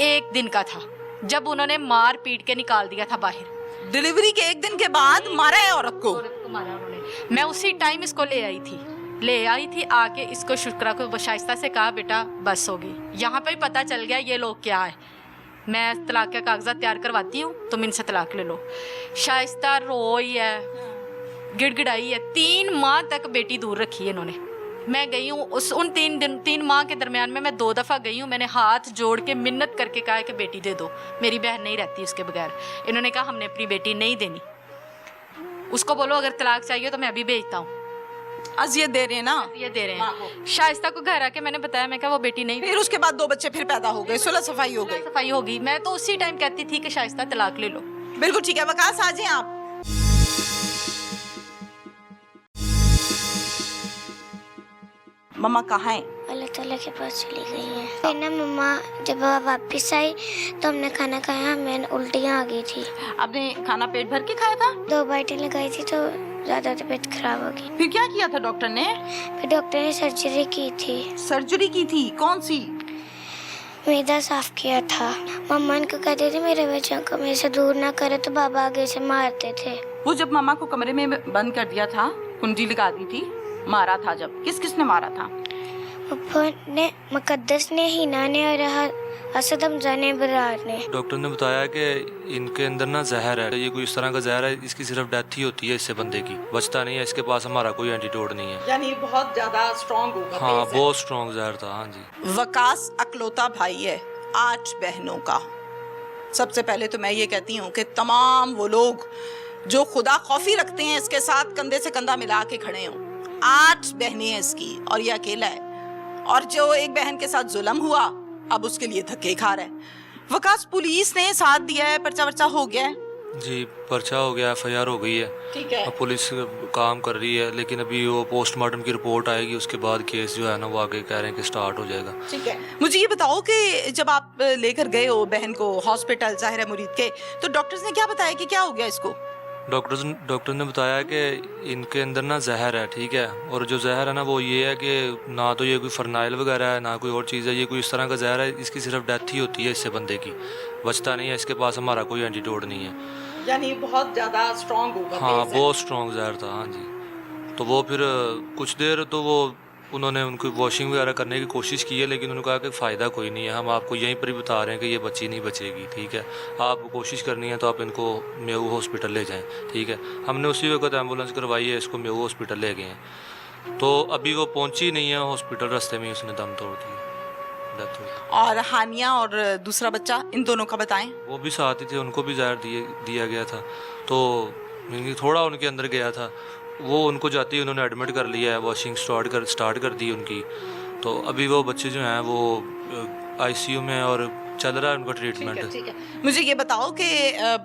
1 दिन का था जब उन्होंने मार पीट के निकाल दिया था बाहर। डिलीवरी के 1 दिन के बाद मारा है औरत को? मारा उन्होंने। मैं उसी टाइम इसको ले आई थी आके इसको शुक्रा को शाइस्ता से कहा, बेटा बस होगी। यहाँ पे ही पता चल गया ये लोग क्या है। मैं तलाक के कागजात तैयार करवाती हूँ, तुम इनसे तलाक ले लो। शाइस्ता रोई है, गिड़गिड़ाई है। 3 माह तक बेटी दूर रखी है इन्होंने। मैं गई हूँ उन 3 माह के दरमियान में मैं 2 दफ़ा गई हूँ। मैंने हाथ जोड़ के मिन्नत करके कहा कि बेटी दे दो, मेरी बहन नहीं रहती उसके बगैर। इन्होंने कहा हमने अपनी बेटी नहीं देनी। उसको बोलो अगर तलाक चाहिए तो मैं अभी भेजता हूँ। अजियत दे रहे हैं ना? ये दे रहे हैं। शाइस्ता को घर आके मैंने बताया, मैं कहा वो बेटी नहीं। फिर उसके बाद 2 बच्चे फिर पैदा हो गए, सुलह सफाई हो गई। सफाई होगी। मैं तो उसी टाइम कहती थी कि शाइस्ता तलाक ले लो। बिल्कुल ठीक है, वकास आ जाए आप। मम्मा कहाँ है? अल्लाह ताला के पास चली गई है। फिर ना मम्मा जब वापस आई तो हमने खाना खाया, हमें उल्टियाँ आ गई थी। आपने खाना पेट भर के खाया था? 2 बाइटें लगाई थी तो ज़्यादा तबीयत खराब हो गई। फिर क्या किया था डॉक्टर ने? फिर डॉक्टर ने सर्जरी की थी। सर्जरी की थी? कौन सी? मैदा साफ किया था। मम्मा इनको कहते थे मेरे बच्चों को मेरे से दूर ना करे, तो बाबा आगे से मारते थे। वो जब मम्मा को कमरे में बंद कर दिया था, कुंडी लगा दी थी, मारा था जब, किसने मारा था? पप्पा ने, मुकद्दस ने, हिना ने और असद हमजा ने, बरार ने। डॉक्टर ने बताया कि इनके अंदर ना जहर है। ये कोई इस तरह का जहर है, इसकी सिर्फ डेथ ही होती है इससे बंदे की, बचता नहीं है। इसके पास हमारा कोई एंटीडोट नहीं है। यानी बहुत ज्यादा स्ट्रॉन्ग होगा। हाँ, बहुत स्ट्रॉन्ग जहर था। हाँ जी। वकास अकलौता भाई है 8 बहनों का। सबसे पहले तो मैं ये कहती हूँ कि तमाम वो लोग जो खुदा खौफी रखते हैं इसके साथ कंधे से कंधा मिला के खड़े हों। 8 बहनें हैं इसकी और ये अकेला है। और जो एक बहन के साथ जुल्म हुआ अब उसके लिए धक्के खा रहा है। वकास, पुलिस ने साथ दिया है, पर्चा वर्चा हो गया है? जी, पर्चा हो गया, FIR हो गई है। ठीक है। अब पुलिस काम कर रही है, लेकिन अभी वो पोस्टमार्टम की रिपोर्ट आएगी, उसके बाद केस जो है ना वो आगे कह रहे हैं कि स्टार्ट हो जाएगा। ठीक है। मुझे ये बताओ कि जब आप लेकर गए हो बहन को हॉस्पिटल ज़ाहिर मुरीद के, तो डॉक्टर्स ने क्या बताया कि क्या हो गया इसको? डॉक्टर ने बताया कि इनके अंदर ना जहर है, ठीक है। और जो जहर है ना वो ये है कि ना तो ये कोई फरनाइल वगैरह है, ना कोई और चीज़ है। ये कोई इस तरह का जहर है, इसकी सिर्फ डेथ ही होती है इससे बंदे की, बचता नहीं है। इसके पास हमारा कोई एंटीडोट नहीं है। यानी बहुत ज़्यादा स्ट्रॉन्ग होगा। हाँ, बहुत स्ट्रॉन्ग जहर था। हाँ जी। तो वो फिर कुछ देर तो वो उन्होंने उनको वॉशिंग वगैरह करने की कोशिश की है, लेकिन उन्होंने कहा कि फ़ायदा कोई नहीं है, हम आपको यहीं पर ही बता रहे हैं कि ये बच्ची नहीं बचेगी, ठीक है। आप कोशिश करनी है तो आप इनको मेऊ हॉस्पिटल ले जाएं, ठीक है। हमने उसी वक्त एम्बुलेंस करवाई है, इसको मेऊ हॉस्पिटल ले गए हैं। तो अभी वो पहुंची नहीं है हॉस्पिटल, रास्ते में उसने दम तोड़ दिया, डेथ हो गई। और हानिया और दूसरा बच्चा, इन दोनों का बताएं। वो भी साथ ही थे, उनको भी जहर दिया गया था। तो थोड़ा उनके अंदर गया था, वो उनको जाती है उन्होंने एडमिट कर लिया है, वॉशिंग स्टार्ट कर दी उनकी। तो अभी वो बच्चे जो हैं वो ICU में और चल रहा है उनका ट्रीटमेंट। ठीक है। मुझे ये बताओ कि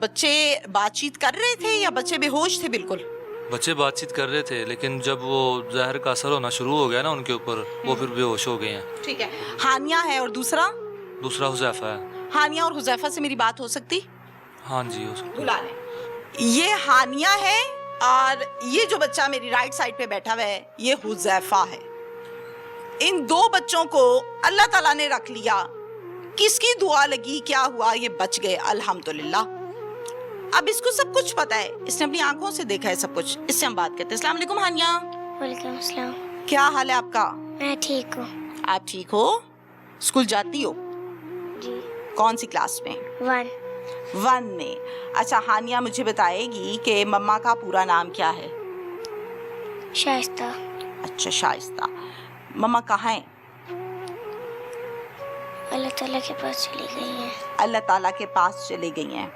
बच्चे बातचीत कर रहे थे या बच्चे बेहोश थे? बिल्कुल बच्चे बातचीत कर रहे थे, लेकिन जब वो जहर का असर होना शुरू हो गया ना उनके ऊपर, वो फिर बेहोश हो गए हैं। ठीक है। हानिया है और दूसरा हुज़ैफा है। हानिया और हुज़ैफा से मेरी बात हो सकती? हाँ जी, हो सकती। बुला लें। ये हानिया है और ये जो बच्चा मेरी राइट साइड पे बैठा हुआ है ये हुज़ैफा है। इन 2 बच्चों को अल्लाह ताला ने रख लिया। किसकी दुआ लगी, क्या हुआ, ये बच गए अल्हम्दुलिल्लाह। अब इसको सब कुछ पता है, इसने अपनी आंखों से देखा है सब कुछ। इससे हम बात करते हैं। अस्सलाम वालेकुम हानिया। वालेकुम अस्सलाम। क्या हाल है आपका? मैं ठीक हूँ। आप ठीक हो? स्कूल जाती हो? जी। कौन सी क्लास में? 1 में। अच्छा हानिया, मुझे बताएगी कि मम्मा का पूरा नाम क्या है? शाइस्ता। अच्छा शाइस्ता। मम्मा कहाँ है? अल्लाह ताला के पास चली गई हैं। अल्लाह ताला के पास चली गई हैं।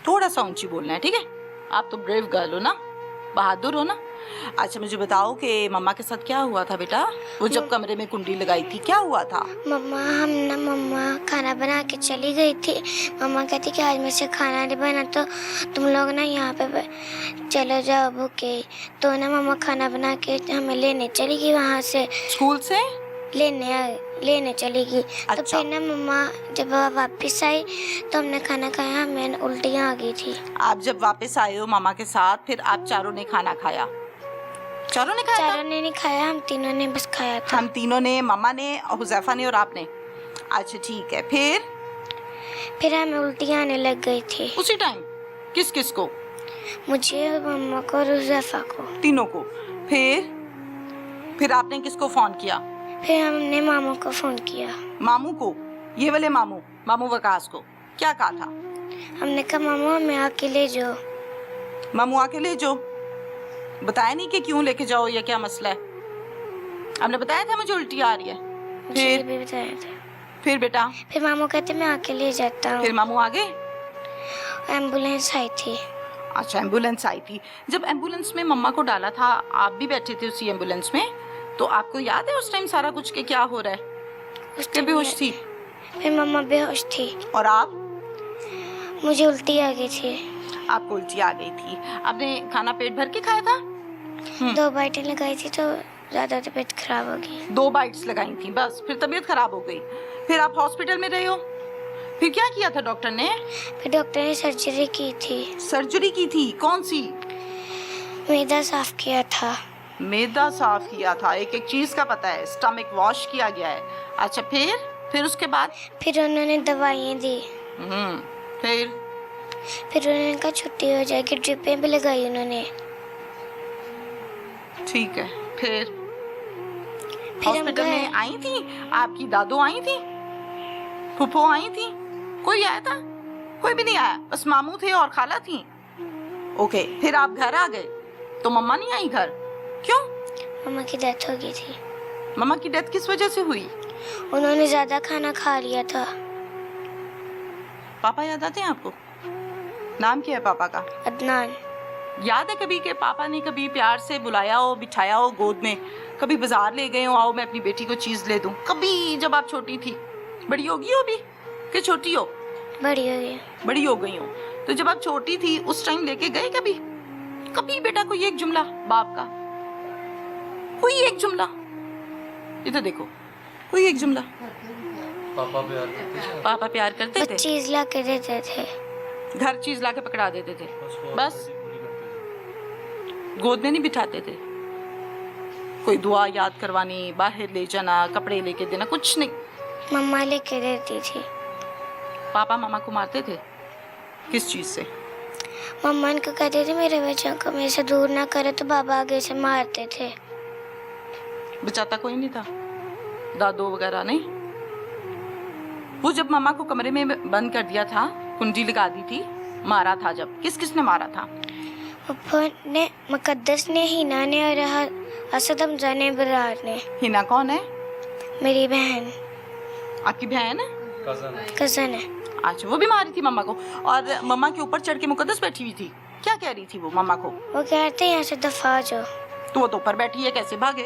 थोड़ा सा ऊंची बोलना है, ठीक है? आप तो ब्रेव गर्ल हो ना, बहादुर हो ना। अच्छा मुझे बताओ कि मम्मा के साथ क्या हुआ था बेटा? वो जब कमरे में कुंडी लगाई थी क्या हुआ था? मम्मा खाना बना के चली गई थी। मम्मा कहती कि आज मुझसे खाना नहीं बना तो तुम लोग ना यहाँ पे चलो जाओ भूखे। तो ना मम्मा खाना बना के हमें लेने चली गई, वहाँ से स्कूल से लेने चली गई। तो अच्छा। फिर ना मम्मा जब वापस आई तो हमने खाना खाया, हमें उल्टियाँ आ गई थी। आप जब वापस आए हो मामा के साथ, फिर आप चारों ने खाना खाया? चारों ने खाया था? चारों ने नहीं खाया, हम तीनों ने बस खाया था। हम तीनों ने, मम्मा ने, हुज़ैफा ने और आपने। अच्छा ठीक है, फिर हमें उल्टियाँ आने लग गई थी, उसी टाइम किस किस को? मुझे और मम्मा को और हुज़ैफा को। तीनों को। फिर आपने किसको फोन किया? फिर हमने मामू को फोन किया। मामू को? ये वाले मामू वकास को क्या कहा था? हमने कहा मामू हमें आके ले जाओ। मामू आके ले जाओ। बताया नहीं कि क्यों लेके जाओ या क्या मसला है? आपने बताया था मुझे उल्टी आ रही है? मुझे ये फिर भी बताया था। फिर बेटा? फिर मामू कहते मैं आके ले जाता फिर हूँ। मामू आ गए? एम्बुलेंस आई थी। अच्छा एम्बुलेंस आई थी। जब एम्बुलेंस में मम्मा को डाला था, आप भी बैठे थे उसी एम्बुलेंस में, तो आपको याद है उस टाइम सारा कुछ के क्या हो रहा है? उसके बेहोश थी? फिर मम्मा बेहोश थी और आप? मुझे उल्टी आ गई थी। आपको उल्टी आ गई थी। आपने खाना पेट भर के खाया था? 2 बाइटें लगाई थी तो ज़्यादा तबीयत खराब हो गई। 2 बाइट्स लगाई थी बस, फिर तबीयत खराब हो गई। फिर आप हॉस्पिटल में रहे हो? फिर क्या किया था डॉक्टर ने? फिर डॉक्टर ने सर्जरी की थी। सर्जरी की थी? कौन सी? मैदा साफ किया था। मैदा साफ किया था, एक एक चीज का पता है। स्टमक वॉश किया गया है। अच्छा फिर उसके बाद? फिर उन्होंने दवाइयाँ दी। फिर उन्होंने कहा छुट्टी हो जाएगी, ड्रिपें भी लगाई उन्होंने। ठीक है। फिर हम हॉस्पिटल गए। में आई थी आपकी दादू, आई थी, फूफो आई थी, कोई आया था? कोई भी नहीं आया, बस मामू थे और खाला थी। ओके, फिर आप घर आ गए तो मम्मा नहीं आई घर? क्यों? मम्मा की डेथ हो गई थी। मम्मा की डेथ किस वजह से हुई? उन्होंने ज़्यादा खाना खा लिया था। पापा याद आते हैं आपको? नाम क्या है पापा का? अदनान। याद है कभी के पापा ने कभी प्यार से बुलाया हो, बिठाया हो गोद में, कभी बाजार ले गए हो, आओ मैं अपनी बेटी को चीज ले दूं? कभी जब आप छोटी थी? बड़ी होगी हो अभी कि छोटी हो? बड़ी हो गई। बड़ी हो गई हो। तो जब आप छोटी थी उस टाइम लेके गए कभी? कभी बेटा कोई एक जुमला बाप का, कोई एक जुमला? इधर देखो, कोई एक जुमला। पापा प्यार करते थे। पापा प्यार करते बस थे? चीज़ ला के देते थे। घर चीज लाके पकड़ा देते थे बस? गोद में नहीं बिठाते थे? कोई दुआ याद करवानी, बाहर ले जाना, कपड़े लेके देना, कुछ नहीं? मम्मा लेके देती थी। पापा मामा को मारते थे? किस चीज से? मम्मा इनको कहते थे मेरे बच्चों को मेरे से दूर ना करे तो बाबा आगे से मारते थे। बचाता कोई नहीं था? दादू वगैरह नहीं? वो जब मामा को कमरे में बंद कर दिया था, कुंडी लगा दी थी, मारा था जब, किस किसने मारा था? पप्पा ने, मुकद्दस ने, हिना ने और असद हमजा ने, बरार ने। हिना कौन है? मेरी बहन, आपकी बहन है? कज़न है। अच्छा, वो भी मारी थी मम्मा को? और मम्मा के ऊपर चढ़ के मुकद्दस बैठी हुई थी, क्या कह रही थी वो मम्मा को? वो कहते हैं यहाँ से दफा जाओ। तो वो तो ऊपर बैठी है, कैसे भागे?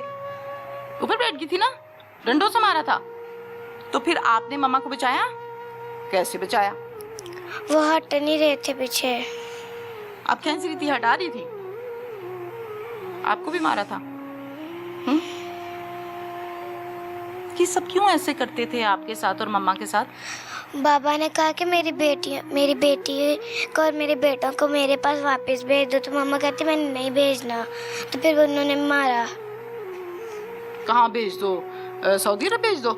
ऊपर बैठ गई थी ना, डंडों से मारा था। तो फिर आपने मम्मा को बचाया? कैसे बचाया? वो हट नहीं रहे थे पीछे। आप खेच रही थी, हटा रही थी? आपको भी मारा था? कि सब क्यों ऐसे करते थे आपके साथ और मम्मा के साथ? बाबा ने कहा कि मेरी बेटी को और मेरे बेटों को मेरे पास वापस भेज दो। तो मम्मा कहती मैंने नहीं भेजना, तो फिर उन्होंने मारा। कहाँ भेज दो? सऊदी अरब भेज दो?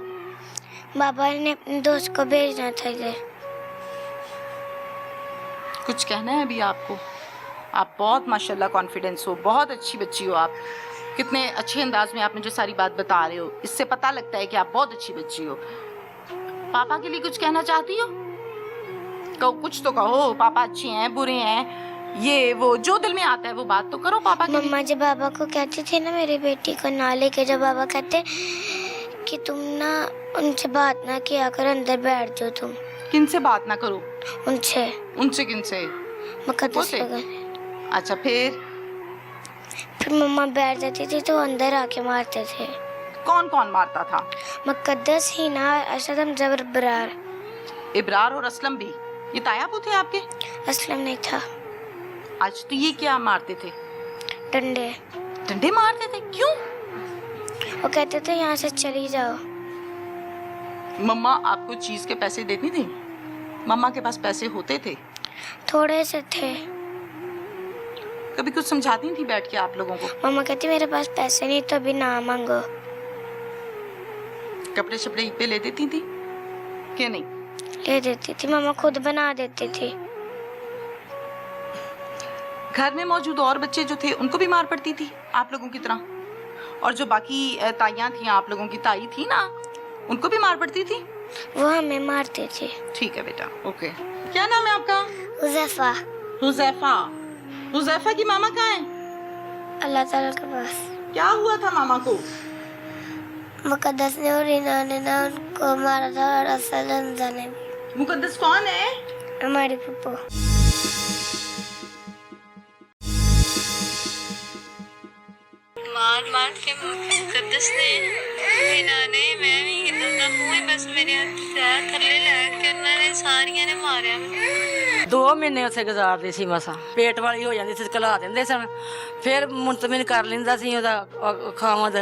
बाबा ने अपने दोस्त को भेजना था इधर। कुछ कहना है अभी आपको? आप बहुत माशाल्लाह कॉन्फिडेंस हो, बहुत अच्छी बच्ची हो आप। कितने अच्छे अंदाज में आप मुझे सारी बात बता रहे हो, इससे पता लगता है कि आप बहुत अच्छी बच्ची हो। पापा के लिए कुछ कहना चाहती हो? कहो, कुछ तो कहो। पापा अच्छे हैं, बुरे हैं, ये वो जो दिल में आता है वो बात तो करो पापा के लिए। मम्मा जब बाबा को कहती थी ना मेरी बेटी को ना लेके, जब बाबा कहते कि तुम ना उनसे बात ना किया करो, अंदर बैठ जाओ तुम। किनसे बात ना करो? उनसे उनसे किनसे? मुकद्दस होते? वगैरह। अच्छा, फिर फिर मम्मा बैठ जाती थी तो अंदर आके मारते थे। कौन कौन मारता था? मुकद्दस, हिना, असद, जबर, बरार। इब्रार और असलम भी? ये तायाबू थे आपके? असलम नहीं था। आज तो ये क्या मारते थे? डंडे। डंडे मारते थे? क्यों? वो कहते थे यहाँ से चली जाओ। मम्मा आपको चीज के पैसे देती थी? मम्मा के पास पैसे होते थे? थोड़े से थे। कभी कुछ समझाती थी बैठ के आप लोगों को? मम्मा कहती मेरे पास पैसे नहीं तो अभी ना मांगो। कपड़े शपड़े ईद पे ले देती थी कि नहीं? ले देती थी, मम्मा खुद बना देती थी। घर में मौजूद और बच्चे जो थे उनको भी मार पड़ती थी आप लोगों की तरह? और जो बाकी ताइयां थी आप लोगों की, ताई थी ना, उनको भी मार पड़ती थी? वो हमें मारते थे। ठीक है बेटा, ओके। क्या नाम है आपका? हुज़ैफा। हुज़ैफा। हुज़ैफा की मामा कहाँ है? अल्लाह ताला के पास। क्या हुआ था मामा को? मुकद्दस ने और हिना ने ना उनको मारा था, और असद हमजा ने भी। मुकद्दस कौन है? हमारी पप्पू। मार मार के मुकद्दस ने हिना ने मैं भी हिना ਦਾ ਮੂੰਹ ਹੀ ਬਸ ਮੇਰੇ ਪੈਰ ਥੱਲੇ ਲੈ ਕੇ ਉਹਨਾਂ ਨੇ ਸਾਰੀਆਂ ਨੇ ਮਾਰਿਆ ਮੈਨੂੰ। 2 ਮਹੀਨੇ ਉੱਥੇ ਗੁਜ਼ਾਰਦੀ ਸੀ ਮਸਾਂ। ਪੇਟ ਵਾਲੀ ਹੋ ਜਾਂਦੀ ਸੀ, ਕਲਾ ਦਿੰਦੇ ਸਨ। ਫਿਰ ਮੁੰਤਮਿਨ ਕਰ ਲੈਂਦਾ ਸੀ ਉਹਦਾ ਖਾਮਦ।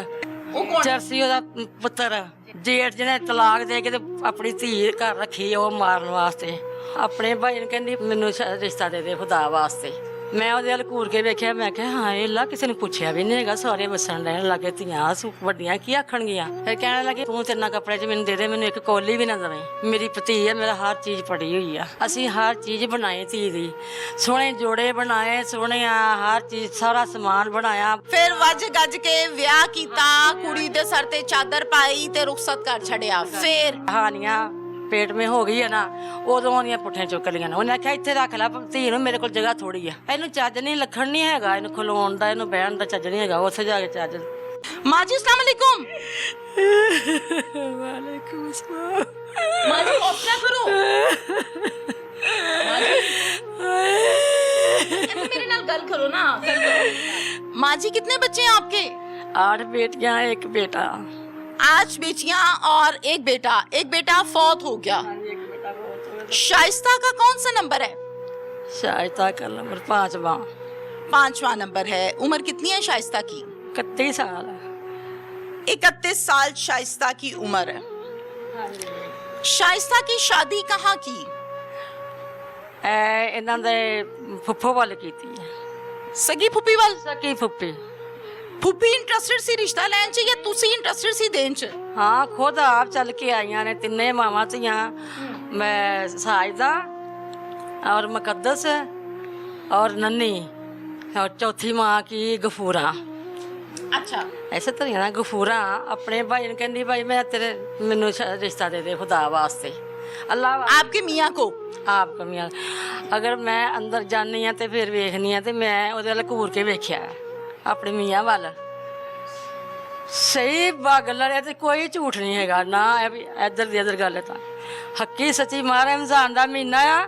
ਚਰਸੀ ਉਹਦਾ ਪੁੱਤਰ ਜੇਠ ਜਿਹਨੇ ਤਲਾਕ ਦੇ ਕੇ ਤੇ ਆਪਣੀ ਧੀ ਘਰ ਰੱਖੀ ਉਹ ਮਾਰਨ ਵਾਸਤੇ। ਆਪਣੇ ਭਾਈ ਨੂੰ ਕਹਿੰਦੀ ਮੈਨੂੰ ਰਿਸ਼ਤਾ ਦੇ ਦੇ ਖੁਦਾ ਵਾਸਤੇ। ਮੈਂ ਉਹਦੇ ਵੱਲ ਘੂਰ ਕੇ ਵੇਖਿਆ, ਮੈਂ ਕਿਹਾ ਹਾਂ ਇਹ ਲਾ ਕਿਸੇ ਨੇ ਪੁੱਛਿਆ ਵੀ ਨਹੀਂ ਹੈਗਾ, ਸਾਰੇ ਵਸਣ ਰਹਿਣ ਲੱਗੇ, ਧੀਆਂ ਵੱਡੀਆਂ ਕੀ ਆਖਣਗੀਆਂ। ਫਿਰ ਕਹਿਣ ਲੱਗੇ ਤੂੰ ਤਿੰਨਾਂ ਕੱਪੜੇ 'ਚ ਮੈਨੂੰ ਦੇ ਦੇ, ਮੈਨੂੰ ਇੱਕ ਕੋਲੀ ਵੀ ਨਾ ਦੇਵੇਂ। ਮੇਰੀ ਭਤੀ ਹੈ, ਮੇਰਾ ਹਰ ਚੀਜ਼ ਪੜੀ ਹੋਈ ਆ। ਅਸੀਂ ਹਰ ਚੀਜ਼ ਬਣਾਈ ਧੀ ਦੀ, ਸੋਹਣੇ ਜੋੜੇ ਬਣਾਏ, ਸੋਹਣੇ ਹਰ ਚੀਜ਼ ਸਾਰਾ ਸਮਾਨ ਬਣਾਇਆ। ਫਿਰ ਵੱਜ ਗੱਜ ਕੇ ਵਿਆਹ ਕੀਤਾ, ਕੁੜੀ ਦੇ ਸਰ ਤੇ ਚਾਦਰ ਪਾਈ ਤੇ ਰੁਖਸਤ ਕਰ ਛੱਡਿਆ। ਫਿਰ ਹਾਨੀਆਂ ਪੇਟ ਮੇ ਹੋ ਗਈ ਹੈ ਨਾ, ਉਦੋਂ ਉਹਦੀਆਂ ਪੁੱਠੀਆਂ ਚੁੱਕ ਲਈਆਂ ਨੇ। ਉਹਨੇ ਆਖਿਆ ਇੱਥੇ ਰੱਖ ਲੈ ਧੀ ਨੂੰ, ਮੇਰੇ ਕੋਲ ਜਗ੍ਹਾ ਥੋੜੀ ਆ। ਇਹਨੂੰ ਚੱਜ ਨਹੀਂ, ਲੱਖਣ ਨਹੀਂ ਹੈਗਾ, ਇਹਨੂੰ ਖਲੋਣ ਦਾ, ਇਹਨੂੰ ਬਹਿਣ ਦਾ ਚੱਜ ਨਹੀਂ ਹੈਗਾ। ਉੱਥੇ ਜਾ ਕੇ ਚੱਜ। माँ जी अस्सलाम वालेकुम। वालेकुम अस्सलाम। माँ जी हौसला करो। माँ जी मेरे नाल गल करो ना, गल करो। माँ जी कितने बच्चे हैं आपके? 8 बेटियां 1 बेटा। 8 बेटियां और 1 बेटा। एक बेटा फौत हो गया। शाइस्ता का कौन सा नंबर है? शाइस्ता का नंबर 5वां। 5वां नंबर है। उम्र कितनी है शाइस्ता की? 31 साल। 31 साल शाइस्ता की उम्र है। शाइस्ता की शादी कहाँ की? ਇਹਨਾਂ ਦੇ ਫੁੱਫੋ ਵੱਲ ਕੀਤੀ ਹੈ। सगी फुप्पी वाल? ਸਕੀ ਫੁੱਫੀ। फुप्पी इंटरेस्टेड सी रिश्ता लैन च या तुसी इंटरेस्टेड सी देन च? ਹਾਂ ਖੁਦ ਆਪ ਚੱਲ ਕੇ ਆਈਆਂ ਨੇ ਤਿੰਨੇ ਮਾਵਾਂ ਧੀਆਂ। ਮੈਂ ਸਾਜਦਾ और मुकद्दस और नन्नी और चौथी माँ की गफूरा। अच्छा। ऐसे तरह ना गफूरा अपने भाई ने कहती भाई मैं तेरे मैनू रिश्ता दे दे खुदा वास्ते। अल्लाह आपके मियाँ को? आपको मियाँ अगर मैं अंदर जानी हाँ तो फिर वेखनी हाँ तो मैं उहदे वल घूर के वेख्या अपने मियाँ वाल। सही गल है तो कोई झूठ नहीं है ना, इधर दी इधर गल है। तो हकी सच्ची मारा रमजान का महीना आ,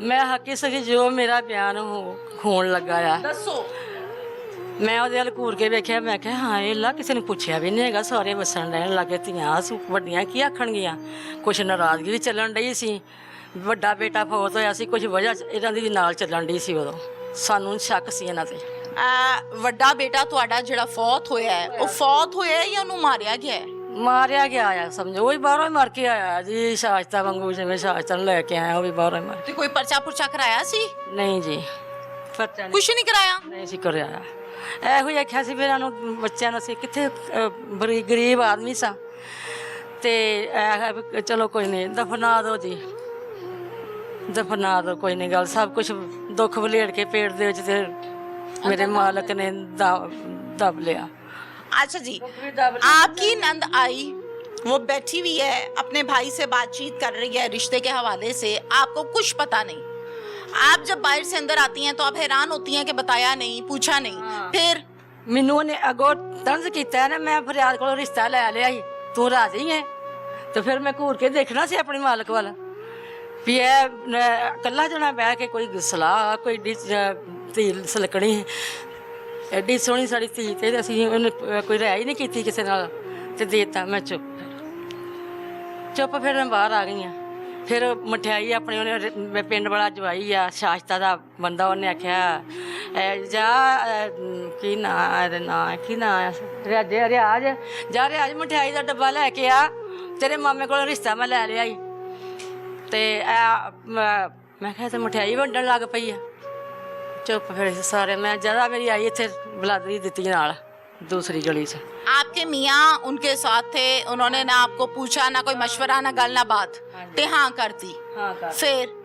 मैं हकी सकी जो मेरा बयान होण लगा आ। दसो। मैं ਉਹਦੇ ਵੱਲ ਘੂਰ ਕੇ ਵੇਖਿਆ, ਮੈਂ ਕਿਹਾ ਹਾਂ ਇਹ ਲਾ ਕਿਸੇ ਨੇ ਪੁੱਛਿਆ ਵੀ ਨਹੀਂ ਹੈਗਾ, ਸਾਰੇ ਵਸਣ ਰਹਿਣ ਲੱਗੇ, ਧੀਆਂ ਵੱਡੀਆਂ ਕੀ ਆਖਣਗੀਆਂ। ਕੁਛ ਨਾਰਾਜ਼ਗੀ ਵੀ ਚੱਲਣ ਡਈ ਸੀ। ਵੱਡਾ ਬੇਟਾ ਫੌਤ ਹੋਇਆ ਸੀ, ਕੁਝ ਵਜ੍ਹਾ ਇਹਨਾਂ ਦੀ ਨਾਲ ਚੱਲਣ ਡਈ ਸੀ। ਉਦੋਂ ਸਾਨੂੰ ਸ਼ੱਕ ਸੀ ਇਹਨਾਂ ਤੇ। ਵੱਡਾ ਬੇਟਾ ਤੁਹਾਡਾ ਜਿਹੜਾ ਫੌਤ ਹੋਇਆ ਹੈ, ਉਹ ਫੌਤ ਹੋਇਆ ਹੈ ਜਾਂ ਉਹਨੂੰ ਮਾਰਿਆ ਗਿਆ ਹੈ? ਮਾਰਿਆ ਗਿਆ ਆ, ਸਮਝੋ ਉਹ ਹੀ ਬਾਹਰੋਂ ਹੀ ਮਰ ਕੇ ਆਇਆ ਜੀ। ਸ਼ਾਸਤਾ ਵਾਂਗੂ ਜਿਵੇਂ ਸ਼ਾਸਤਾ ਨੂੰ ਲੈ ਕੇ ਆਇਆ, ਉਹ ਵੀ ਬਾਹਰੋਂ ਹੀ ਮਰ। ਤੇ ਕੋਈ ਪਰਚਾ ਪੁਰਚਾ ਕਰਾਇਆ ਸੀ? ਨਹੀਂ ਜੀ, ਪਰਚਾ ਕੁਛ ਨਹੀਂ ਕਰਾਇਆ? ਨਹੀਂ ਸੀ ਕਰਿਆ। ਇਹੋ ਹੀ ਆਖਿਆ ਸੀ ਫਿਰ ਇਹਨਾਂ ਨੂੰ, ਬੱਚਿਆਂ ਨੂੰ ਅਸੀਂ ਕਿੱਥੇ ਗਰੀਬ ਆਦਮੀ ਸਾਂ ਤੇ ਚਲੋ ਕੋਈ ਨਹੀਂ ਦਫਨਾ ਦਿਓ ਜੀ, ਦਫਨਾ ਦਿਓ, ਕੋਈ ਨਹੀਂ ਗੱਲ। ਸਭ ਕੁਝ ਦੁੱਖ ਵਲੇੜ ਕੇ ਪੇਟ ਦੇ ਵਿੱਚ ਤੇ मेरे मालिक ने दब लिया। अच्छा जी, आपकी नंद आई, वो बैठी हुई है, अपने भाई से बातचीत कर रही है रिश्ते के हवाले से, आपको कुछ पता नहीं। आप जब बाहर से अंदर आती हैं तो आप हैरान होती हैं कि बताया नहीं, पूछा नहीं। फिर मैनू ने अगो तंज किया ना, मैं फरियाद को रिश्ता लै लिया ਤੂੰ ਰਾਜੀ ਹੈ? ਤੇ ਫਿਰ ਮੈਂ ਘੂਰ ਕੇ ਦੇਖਣਾ ਸੀ ਆਪਣੇ ਮਾਲਕ ਵੱਲ ਵੀ ਇਹ ਇਕੱਲਾ ਜਣਾ ਬਹਿ ਕੇ ਕੋਈ ਸਲਾਹ ਕੋਈ ਧੀ ਸਲਕਣੀ ਐਡੀ ਸੋਹਣੀ ਸਾਡੀ ਧੀ ਤੇ ਅਸੀਂ ਉਹਨੇ ਕੋਈ ਰਾਇ ਹੀ ਨਹੀਂ ਕੀਤੀ ਕਿਸੇ ਨਾਲ ਤੇ ਦੇਤਾ। ਮੈਂ ਚੁੱਪ ਫਿਰ ਮੈਂ ਬਾਹਰ ਆ ਗਈ ਹਾਂ। ਫਿਰ ਮਠਿਆਈ ਆਪਣੀ ਉਹਨੇ ਪਿੰਡ ਵਾਲਾ ਜਵਾਈ ਆ ਸ਼ਾਸਤਾ ਦਾ ਬੰਦਾ, ਉਹਨੇ ਆਖਿਆ ਜਾ ਕੀ ਨਾਂ ਇਹਦਾ ਨਾਂ ਕੀ ਨਾਂ ਰਿਆਜ ਜਾ ਰਿਆਜ ਮਠਿਆਈ ਦਾ ਡੱਬਾ ਲੈ ਕੇ ਆ, ਤੇਰੇ ਮਾਮੇ ਕੋਲੋਂ ਰਿਸ਼ਤਾ ਮੈਂ ਲੈ ਲਿਆ ਈ। ਤੇ ਮੈਂ ਕਿਹਾ ਤੇ ਮਠਿਆਈ ਵੰਡਣ ਲੱਗ ਪਈ ਆ। ਚੁੱਪ ਫਿਰ ਸਾਰੇ ਮੈਂ ਜ਼ਿਆਦਾ ਮੇਰੀ ਆਈ ਇੱਥੇ ਬਲਾਦਰੀ ਦਿੱਤੀ ਨਾਲ दूसरी गली से। आपके मियाँ उनके साथ थे, उन्होंने ना आपको पूछा ना कोई मशवरा ना गल ना बात, ते हाँ करती? हाँ कर।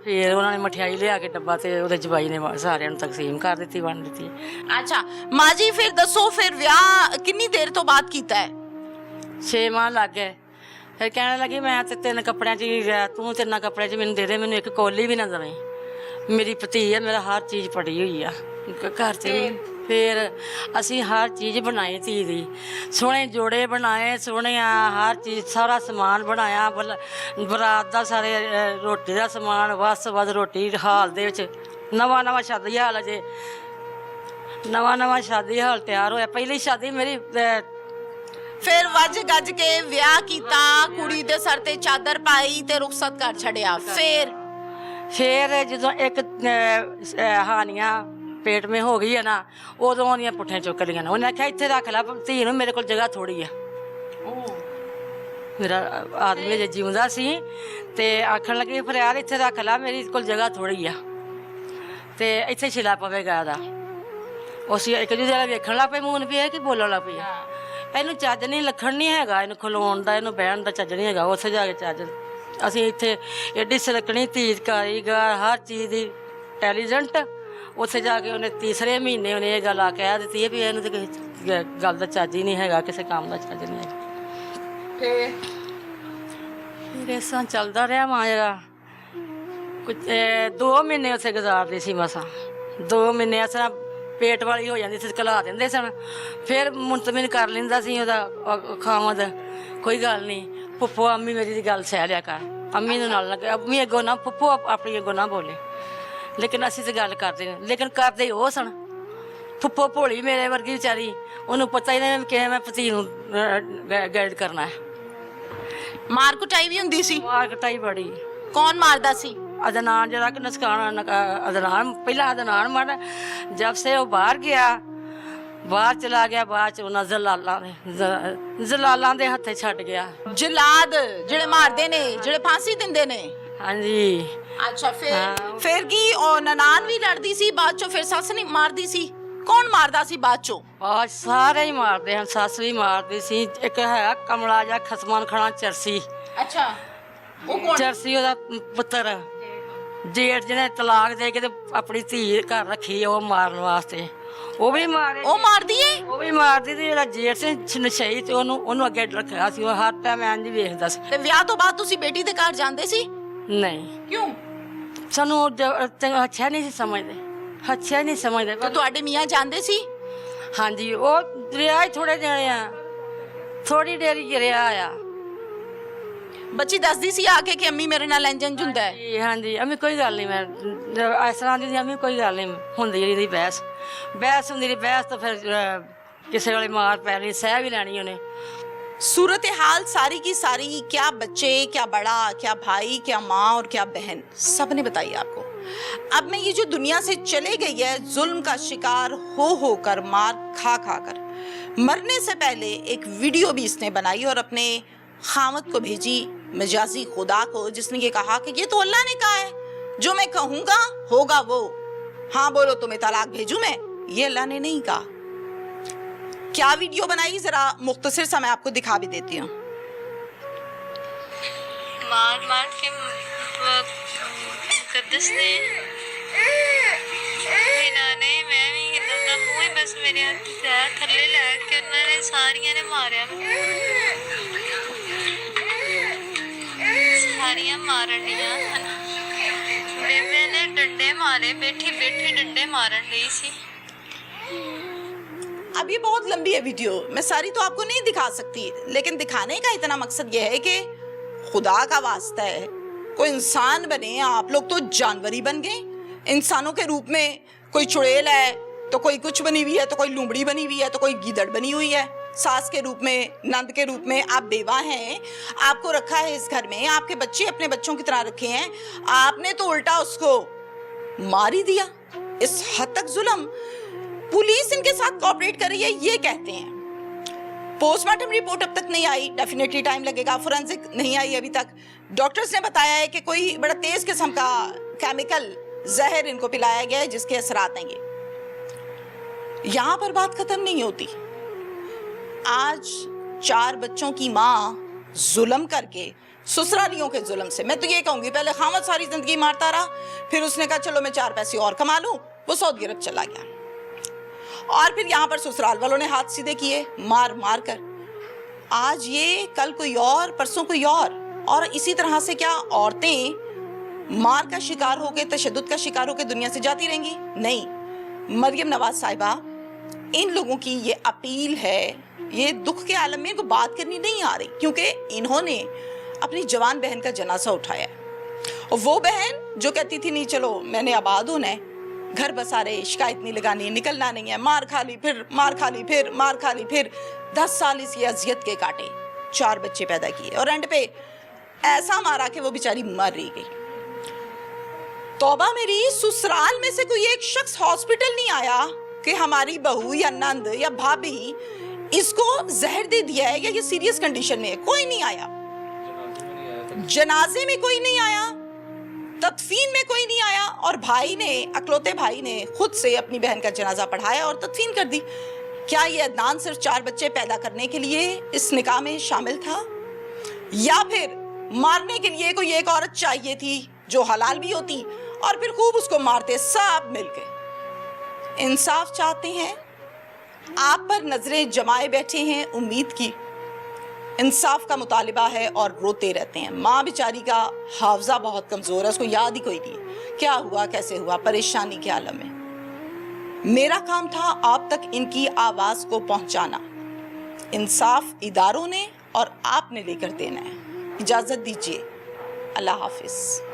फिर उन्होंने मठियाई लिया के डब्बा ते उहदे जवाई ने सारे तकसीम कर दी वंड दी। अच्छा माँ जी फिर दसो फिर ब्याह कितनी देर तो बाद कीता है? 6 माह लग गए। फिर कहने लगी मैं ते 3 कपड़े च तू 3 कपड़े च मैनू दे दे, मैनू एक कोली भी ना देवें। मेरी भती है, मेरा हर चीज़ पड़ी हुई आ घर च। फिर असी हर चीज़ बनाई धी दी, सोहने जोड़े बनाए सोहने, हर चीज़ सारा समान बनाया बरात का सारे रोटी का समान बस बस रोटी हाल दे विच नवा शादी हाल अजे नवा शादी हाल तैयार होया। पहली शादी मेरी फिर वज गज के विआह कीता, कुड़ी दे सर ते चादर पाई ते रुखसत कर छड़िया। फिर जो एक हानियां पेट में हो गई है ना, उदों ओहदियां पुट्ठियां चुक लियां ने। उन्हें आख्या इत्थे रख ला धी नूं, मेरे कोल जगह थोड़ी है। मेरा आदमी अजे जीवदा सी ते आखन लगी फिर यार इत्थे रख ला, मेरी कोल जगह थोड़ी है ते इत्थे छिला पवेगा दा। उस एक दूजे वाला वेखण लग पई, मून पई कि बोलन लग पई। इहनूं चज नहीं लखण नहीं हैगा, इहनूं खलोण दा इहनूं बहण दा चज नहीं हैगा। उत्थे जाके चज असीं इत्थे एडी सलकणी धीर कारीगर हर चीज़ दी इंटैलीजेंट, उत्थे जाके उन्हें तीसरे महीने उन्हें ये गल कह दी है भी इन्हूं तो किसी गल का चज ही नहीं हैगा, किसी काम का चज नहीं है। फिर इस तरह चलता रहा मां जरा कुछ 2 महीने उत्थे गुजारदी सी मसा। 2 महीने इस तरह पेट वाली हो जाती सी, घला देंदे सन। फिर मुंतमिन कर लेंदा सी ओहदा खामद, कोई गल नहीं फुफ्फो अम्मी मेरी दी गल सह लिया कर, अम्मी नूं नाल लगे अम्मी अगों ना फुफ्फो अपनी अगों ना बोले। लेकिन असीं तो गल करते हैं, लेकिन करते ही वो सन। फुफ्फो भोली मेरे वर्गी बेचारी, उन्होंने पता ही नहीं कि मैं भती नूं गाइड करना है। मार कुटाई भी हुंदी सी? मार कुटाई बड़ी। कौन मारदा सी? अदनान जरा कि नसकान अदनान, पहला अदनान मारा, जब से वो बाहर गया बाहर चला गया, बाद च उन्हें जलालां दे हत्थे छड्ड गया। जलाद जिहड़े मारदे ने, जिहड़े फांसी दिंदे ने? हाँ जी। अच्छा फिर की और ननान भी लड़दी सी बाद चो, फिर सस नहीं मारदी सी? कौन मारदा सी बाद चो? आज सारे ही मारदे हैं, सस भी मारदी सी। एक है कमला जा खसमान खाना चरसी। अच्छा वो कौन? चरसी ओदा पुत्र जेठ जिहने तलाक दे के ते अपनी धी घर रखी वो मारन वास्ते, वो भी मारे। वो मारदी है? वो भी मारदी ते जेहड़ा जेठ से नशई ते ओनू अगे रखया सी, वो हर टाइम इंज ही वेखदा सी। ते विआह तो बाद तुसी बेटी दे घर जांदे सी? नहीं। क्यों? सानू अच्छा नहीं समझते, अच्छा नहीं समझते। तो तुहाडे मियाँ जांदे सी? हाँ जी, वो रिया ही थोड़े दिन आ, थोड़ी देर ही रिया आया। बच्ची दसदी सी आके कि अम्मी मेरे नाल इंज इंज हुंदा है? हाँ जी, अम्मी कोई गल नहीं, मैं इस तरह दी अम्मी कोई गल नहीं हुंदी रही। बहस हुंदी रही, बहस तो फिर किसी वाली मार पैनी सह भी लैनी उन्हें। सूरत हाल सारी की सारी, क्या बच्चे क्या बड़ा क्या भाई क्या माँ और क्या बहन, सब ने बताई आपको। अब मैं ये जो दुनिया से चले गई है जुल्म का शिकार हो कर, मार खा खा कर, मरने से पहले एक वीडियो भी इसने बनाई और अपने खामद को भेजी, मजाजी खुदा को, जिसने ये कहा कि ये तो अल्लाह ने कहा है, जो मैं कहूँगा होगा वो। हाँ बोलो तुम्हें तलाक भेजूं मैं, ये अल्लाह ने नहीं कहा। क्या वीडियो बनाई जरा मुख्तसर सा मैं आपको दिखा भी देती हूँ। मार मार के मुकद्दस ने ने मैं भी इन्हां दा मूंह ही बस मेरे थल्ले लैके उन्होंने सारियां ने मारिया, सारियां मारन दियां हन। बेबे ने डंडे मारे, बैठी बैठी डंडे मारन दी सी। अब ये बहुत लंबी है वीडियो, मैं सारी तो आपको नहीं दिखा सकती, लेकिन दिखाने का इतना मकसद ये है कि खुदा का वास्ता है कोई इंसान बने। आप लोग तो जानवर ही बन गए इंसानों के रूप में। कोई चुड़ैल है तो कोई कुछ बनी हुई है, तो कोई लूमड़ी बनी हुई है, तो कोई गीदड़ बनी हुई है। सास के रूप में, नंद के रूप में। आप बेवा हैं, आपको रखा है इस घर में, आपके बच्चे अपने बच्चों की तरह रखे हैं, आपने तो उल्टा उसको मार ही दिया। इस हद तक जुल्म। पुलिस इनके साथ कोऑपरेट कर रही है ये कहते हैं। पोस्टमार्टम रिपोर्ट अब तक नहीं आई, डेफिनेटली टाइम लगेगा। फोरेंसिक नहीं आई अभी तक। डॉक्टर्स ने बताया है कि कोई बड़ा तेज किस्म का केमिकल जहर इनको पिलाया गया है जिसके असरात आएंगे। यहां पर बात खत्म नहीं होती। आज 4 बच्चों की माँ जुल्म करके, ससुरालियों के जुल्म से, मैं तो ये कहूंगी पहले खामद सारी जिंदगी मारता रहा, फिर उसने कहा चलो मैं 4 पैसे और कमा लूं, वो सऊदी अरब चला गया। और फिर यहाँ पर ससुराल वालों ने हाथ सीधे किए मार मार कर। आज ये, कल कोई और, परसों कोई और इसी तरह से क्या औरतें मार का शिकार होकर, तशद्दुद का शिकार होकर दुनिया से जाती रहेंगी? नहीं। मरियम नवाज साहिबा, इन लोगों की ये अपील है, ये दुख के आलम में इनको बात करनी नहीं आ रही, क्योंकि इन्होंने अपनी जवान बहन का जनाजा उठाया। और वो बहन जो कहती थी नहीं चलो मैंने आबाद होना है, घर बसा रहे, शिकायत नहीं लगानी, निकलना नहीं है, मार खा ली फिर मार खा ली फिर मार खा ली फिर 10 साल इस अजियत के काटे, 4 बच्चे पैदा किए और एंड पे ऐसा मारा कि वो बेचारी मर रही गई। तौबा मेरी, ससुराल में से कोई एक शख्स हॉस्पिटल नहीं आया कि हमारी बहू या नंद या भाभी इसको जहर दे दिया है या ये सीरियस कंडीशन में है। कोई नहीं आया, जनाजे में कोई नहीं आया, तदफीन में कोई नहीं आया। और भाई ने, अकलौते भाई ने खुद से अपनी बहन का जनाजा पढ़ाया और तदफीन कर दी। क्या ये अदनान सिर्फ 4 बच्चे पैदा करने के लिए इस निकाह में शामिल था, या फिर मारने के लिए कोई एक औरत चाहिए थी जो हलाल भी होती और फिर खूब उसको मारते सब मिलके? इंसाफ चाहते हैं, आप पर नजरें जमाए बैठे हैं उम्मीद की, इंसाफ का मुतालिबा है और रोते रहते हैं। माँ बेचारी का हावजा बहुत कमज़ोर है, उसको याद ही कोई नहीं क्या हुआ कैसे हुआ, परेशानी के आलम में। मेरा काम था आप तक इनकी आवाज़ को पहुंचाना। इंसाफ इदारों ने और आपने लेकर देना है। इजाज़त दीजिए, अल्लाह हाफिज़।